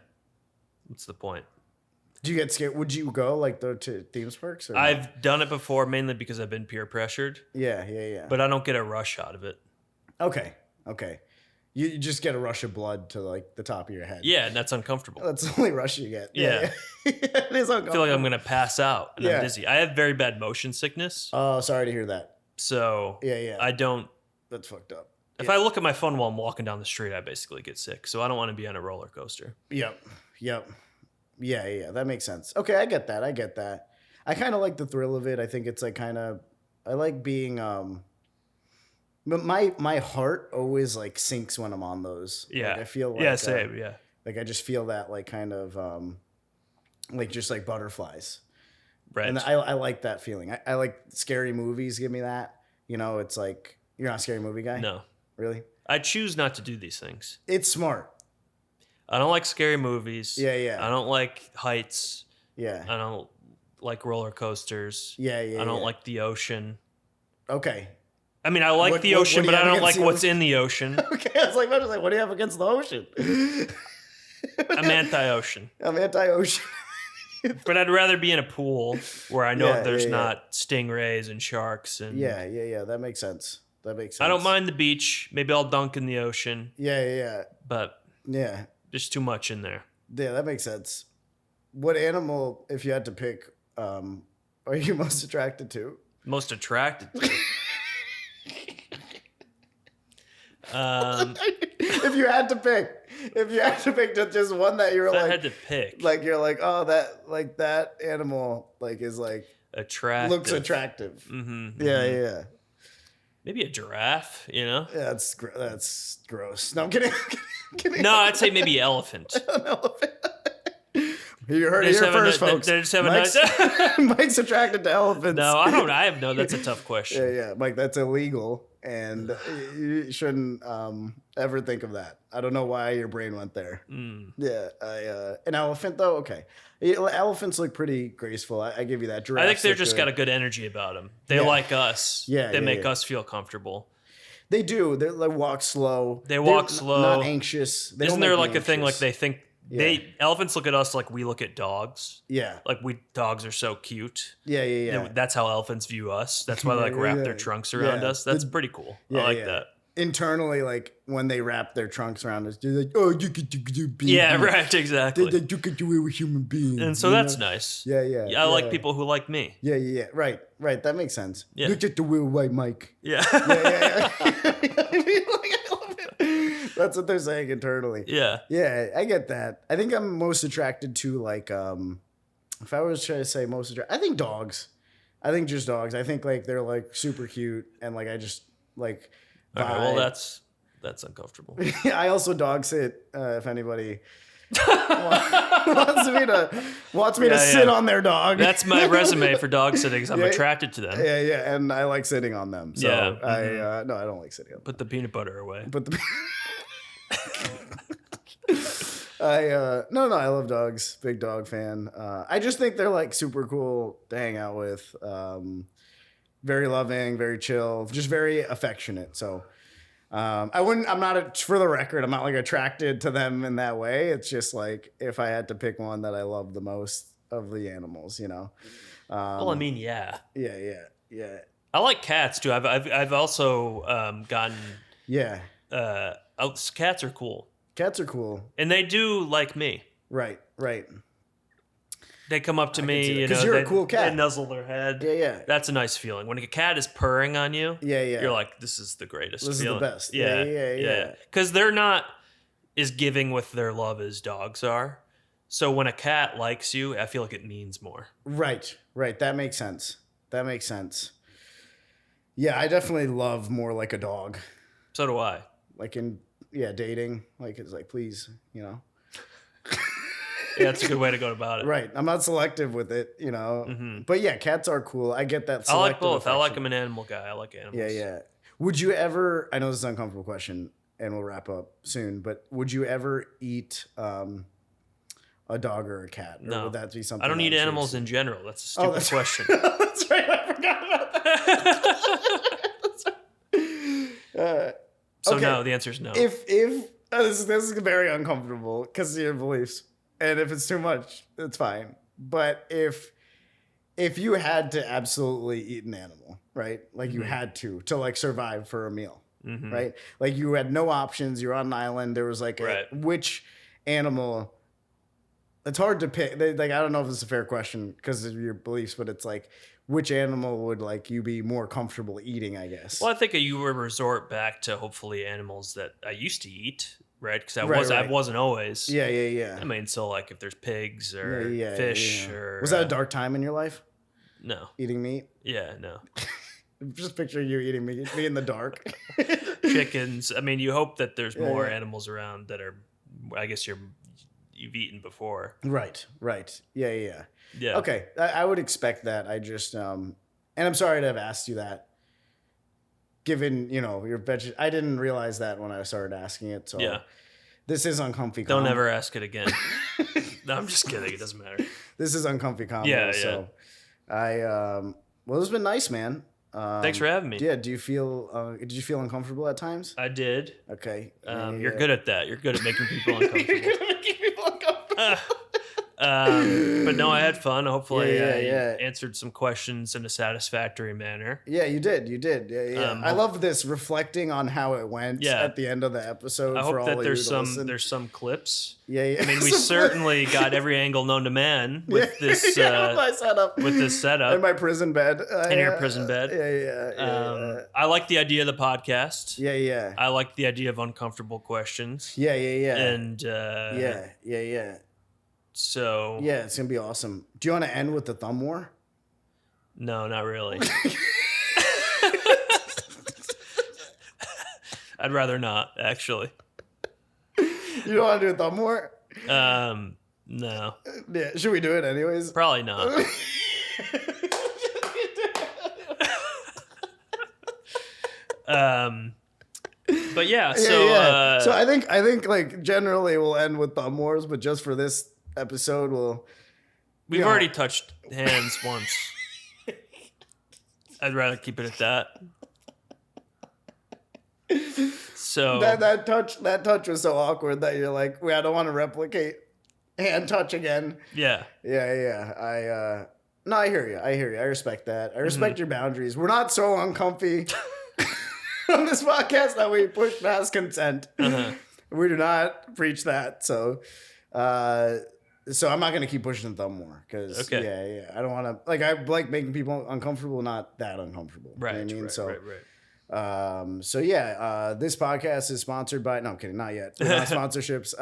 A: What's the point?
B: Do you get scared? Would you go to theme parks? Or
A: I've done it before, mainly because I've been peer pressured.
B: Yeah.
A: But I don't get a rush out of it.
B: Okay. You just get a rush of blood to the top of your head.
A: Yeah, and that's uncomfortable.
B: That's the only rush you get.
A: Yeah.
B: It is uncomfortable.
A: I feel like I'm going to pass out and I'm dizzy. I have very bad motion sickness.
B: Oh, sorry to hear that.
A: So
B: yeah.
A: I don't.
B: That's fucked up.
A: If I look at my phone while I'm walking down the street, I basically get sick. So I don't want to be on a roller coaster.
B: Yep. Yeah. That makes sense. Okay, I get that. I kind of like the thrill of it. I think it's I like being but my heart always sinks when I'm on those.
A: Yeah.
B: I feel
A: same. Yeah.
B: I just feel that kind of just butterflies.
A: Right.
B: And I like that feeling. I like scary movies. Give me that. It's you're not a scary movie guy.
A: No.
B: Really?
A: I choose not to do these things.
B: It's smart.
A: I don't like scary movies.
B: Yeah.
A: I don't like heights.
B: Yeah.
A: I don't like roller coasters.
B: Yeah.
A: I don't like the ocean.
B: Okay.
A: I mean, I like the ocean, but I don't like what's in the ocean.
B: Okay, I was what do you have against the ocean?
A: I'm anti-ocean.
B: I'm anti-ocean.
A: But I'd rather be in a pool where I know there's not stingrays and sharks. And
B: Yeah. That makes sense.
A: I don't mind the beach. Maybe I'll dunk in the ocean.
B: Yeah.
A: But
B: yeah,
A: there's too much in there.
B: Yeah, that makes sense. What animal, if you had to pick, are you most attracted to?
A: Most attracted to?
B: If you had to pick just one that you're
A: I had to pick.
B: You're oh, that animal is
A: attractive.
B: Looks attractive.
A: Mm-hmm.
B: Yeah.
A: Maybe a giraffe,
B: Yeah, that's gross. No, I'm kidding.
A: No, I'd say maybe elephant.
B: An elephant. You heard it here first, folks.
A: They just have
B: Mike's attracted to elephants.
A: No, I don't. That's a tough question.
B: Yeah, Mike, that's illegal, and you shouldn't ever think of that. I don't know why your brain went there. Yeah, an elephant though. Okay, elephants look pretty graceful. I give you that.
A: I think they're just got a good energy about them. They like us.
B: Yeah,
A: they make us feel comfortable.
B: They do. They walk slow.
A: They're slow.
B: Not anxious.
A: Isn't there a thing they think? Elephants look at us like we look at dogs.
B: Yeah.
A: Dogs are so cute.
B: Yeah.
A: That's how elephants view us. That's why they wrap their trunks around us. That's pretty cool. I like that.
B: Internally, when they wrap their trunks around us, they're oh, you could do baby.
A: Yeah, right, exactly.
B: You could do it with human beings.
A: And so that's nice.
B: Yeah.
A: I like people who like me.
B: Yeah. Right. That makes sense.
A: Yeah.
B: You get to wear white Mike.
A: Yeah.
B: Yeah. That's what they're saying internally.
A: Yeah.
B: Yeah, I get that. I think I'm most attracted to if I was trying to say most attracted, I think dogs. I think just dogs. I think they're super cute and I just
A: Okay, well that's uncomfortable.
B: I also dog sit if anybody wants me to sit on their dog.
A: That's my resume for dog sitting. I'm attracted to them.
B: Yeah, and I like sitting on them. So I don't like sitting on them.
A: Put the peanut butter away.
B: I love dogs. Big dog fan. I just think they're super cool to hang out with. Very loving, very chill, just very affectionate. So for the record, I'm not attracted to them in that way. It's just if I had to pick one that I love the most of the animals,
A: Well, I mean, yeah.
B: Yeah.
A: I like cats too. I've also gotten cats are cool.
B: Cats are cool.
A: And they do like me.
B: Right.
A: They come up to me,
B: because you're a cool cat.
A: They nuzzle their head.
B: Yeah.
A: That's a nice feeling. When a cat is purring on you, you're like, this is the greatest feeling.
B: This is the best.
A: Yeah. Because they're not as giving with their love as dogs are. So when a cat likes you, I feel like it means more.
B: Right. That makes sense. Yeah, I definitely love more like a dog.
A: So do I.
B: Like in dating, like it's like please,
A: Yeah, that's a good way to go about it.
B: Right. I'm not selective with it,
A: Mm-hmm.
B: But yeah, cats are cool. I get that.
A: I like both.
B: Affection.
A: I like I'm an animal guy. I like animals.
B: Yeah. Would you ever? I know this is an uncomfortable question, and we'll wrap up soon. But would you ever eat a dog or a cat? Or
A: no.
B: Would that be something?
A: I don't eat animals in general. That's a stupid question.
B: That's right. I forgot about that.
A: So no, the answer is no.
B: If this is very uncomfortable because of your beliefs, and if it's too much, it's fine. But if you had to absolutely eat an animal, right? Like you had to like survive for a meal, right? Like you had no options. You're on an island. There was like which animal? It's hard to pick. Like I don't know if it's a fair question because of your beliefs, but it's like which animal would like you be more comfortable eating? I guess.
A: Well, I think you would resort back to hopefully animals that I used to eat, right? Because I wasn't always.
B: Yeah.
A: I mean, so like if there's pigs or fish or
B: was that a dark time in your life?
A: No.
B: Eating meat?
A: Yeah, no.
B: Just picture you eating meat, be in the dark.
A: Chickens. I mean, you hope that there's more animals around that are, I guess you've eaten before.
B: Right. Yeah.
A: Yeah.
B: Okay. I would expect that. I just, and I'm sorry to have asked you that. Given, your veg, I didn't realize that when I started asking it. So this is Uncomfy.
A: Don't ever ask it again. No, I'm just kidding. It doesn't matter.
B: This is Uncomfy Convos.
A: Yeah.
B: So well, it's been nice, man.
A: Thanks for having me.
B: Yeah. Did you feel uncomfortable at times?
A: I did.
B: Okay.
A: You're good at that. You're good at making people uncomfortable. But no, I had fun. Hopefully, I answered some questions in a satisfactory manner.
B: Yeah, you did. Yeah. I love this reflecting on how it went at the end of the episode.
A: I hope that there's some clips.
B: Yeah.
A: I mean, we certainly got every angle known to man with this
B: setup.
A: With this setup
B: in my prison bed.
A: In your prison bed.
B: Yeah.
A: I like the idea of the podcast.
B: Yeah.
A: I like the idea of uncomfortable questions.
B: Yeah.
A: And
B: yeah.
A: So
B: yeah, it's gonna be awesome. Do you want to end with the thumb war?
A: No, not really. I'd rather not, actually.
B: You don't want to do a thumb war?
A: No.
B: Yeah, should we do it anyways?
A: Probably not. But yeah, so
B: so I think like generally we'll end with thumb wars, but just for this episode
A: we've already touched hands once. I'd rather keep it at that. So
B: that touch was so awkward that you're like, I don't want to replicate hand touch again.
A: Yeah.
B: No, I hear you. I respect that. I respect your boundaries. We're not so uncomfy on this podcast that we push past consent. We do not preach that. So I'm not going to keep pushing the thumb more because I don't want to, I like making people uncomfortable, not that uncomfortable.
A: Right.
B: You know what I mean?
A: Right.
B: This podcast is sponsored by, no, I'm kidding. Not yet. We're not sponsorships.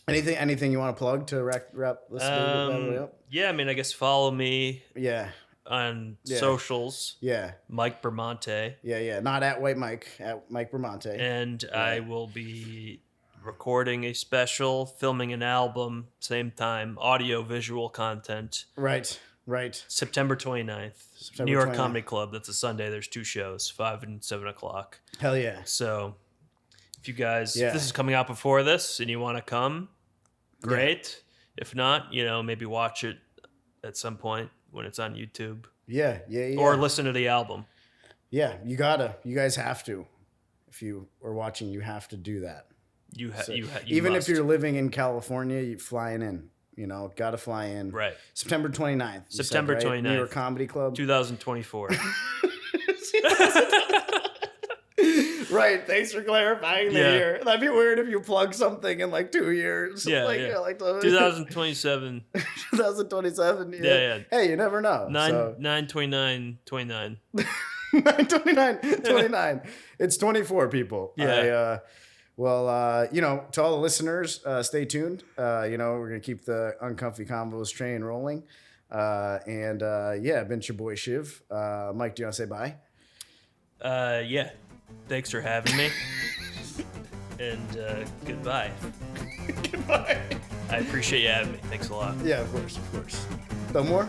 B: Anything you want to plug to wrap this up?
A: Yeah. I mean, I guess follow me.
B: Yeah.
A: On socials.
B: Yeah.
A: Mike Bramante.
B: Yeah. Not at White Mike, at Mike Bramante.
A: And I will be recording a special, filming an album, same time, audio visual content.
B: Right.
A: September 29th. New York Comedy Club. That's a Sunday. There's 2 shows, 5 and 7 o'clock.
B: Hell yeah.
A: So if you guys, if this is coming out before this and you want to come, great. If not, maybe watch it at some point when it's on YouTube. Yeah. Or listen to the album.
B: Yeah, you guys have to. If you are watching, you have to do that.
A: You
B: even
A: must.
B: If you're living in California, you're flying in. Got to fly in.
A: Right.
B: September 29th.
A: September 29th.
B: New York Comedy Club.
A: 2024.
B: Right. Thanks for clarifying the year. That'd be weird if you plug something in like 2 years.
A: Yeah.
B: Like,
A: yeah.
B: Like
A: 2027.
B: 2027.
A: Yeah.
B: Hey, you never know.
A: 9/29/29.
B: 9/29/29. It's 24 people.
A: Yeah.
B: To all the listeners, stay tuned. We're going to keep the Uncomfy Convos train rolling. I've been your boy Shiv. Mike, do you want to say bye?
A: Yeah. Thanks for having me. And goodbye.
B: Goodbye.
A: I appreciate you having me. Thanks a lot.
B: Yeah, of course. No more?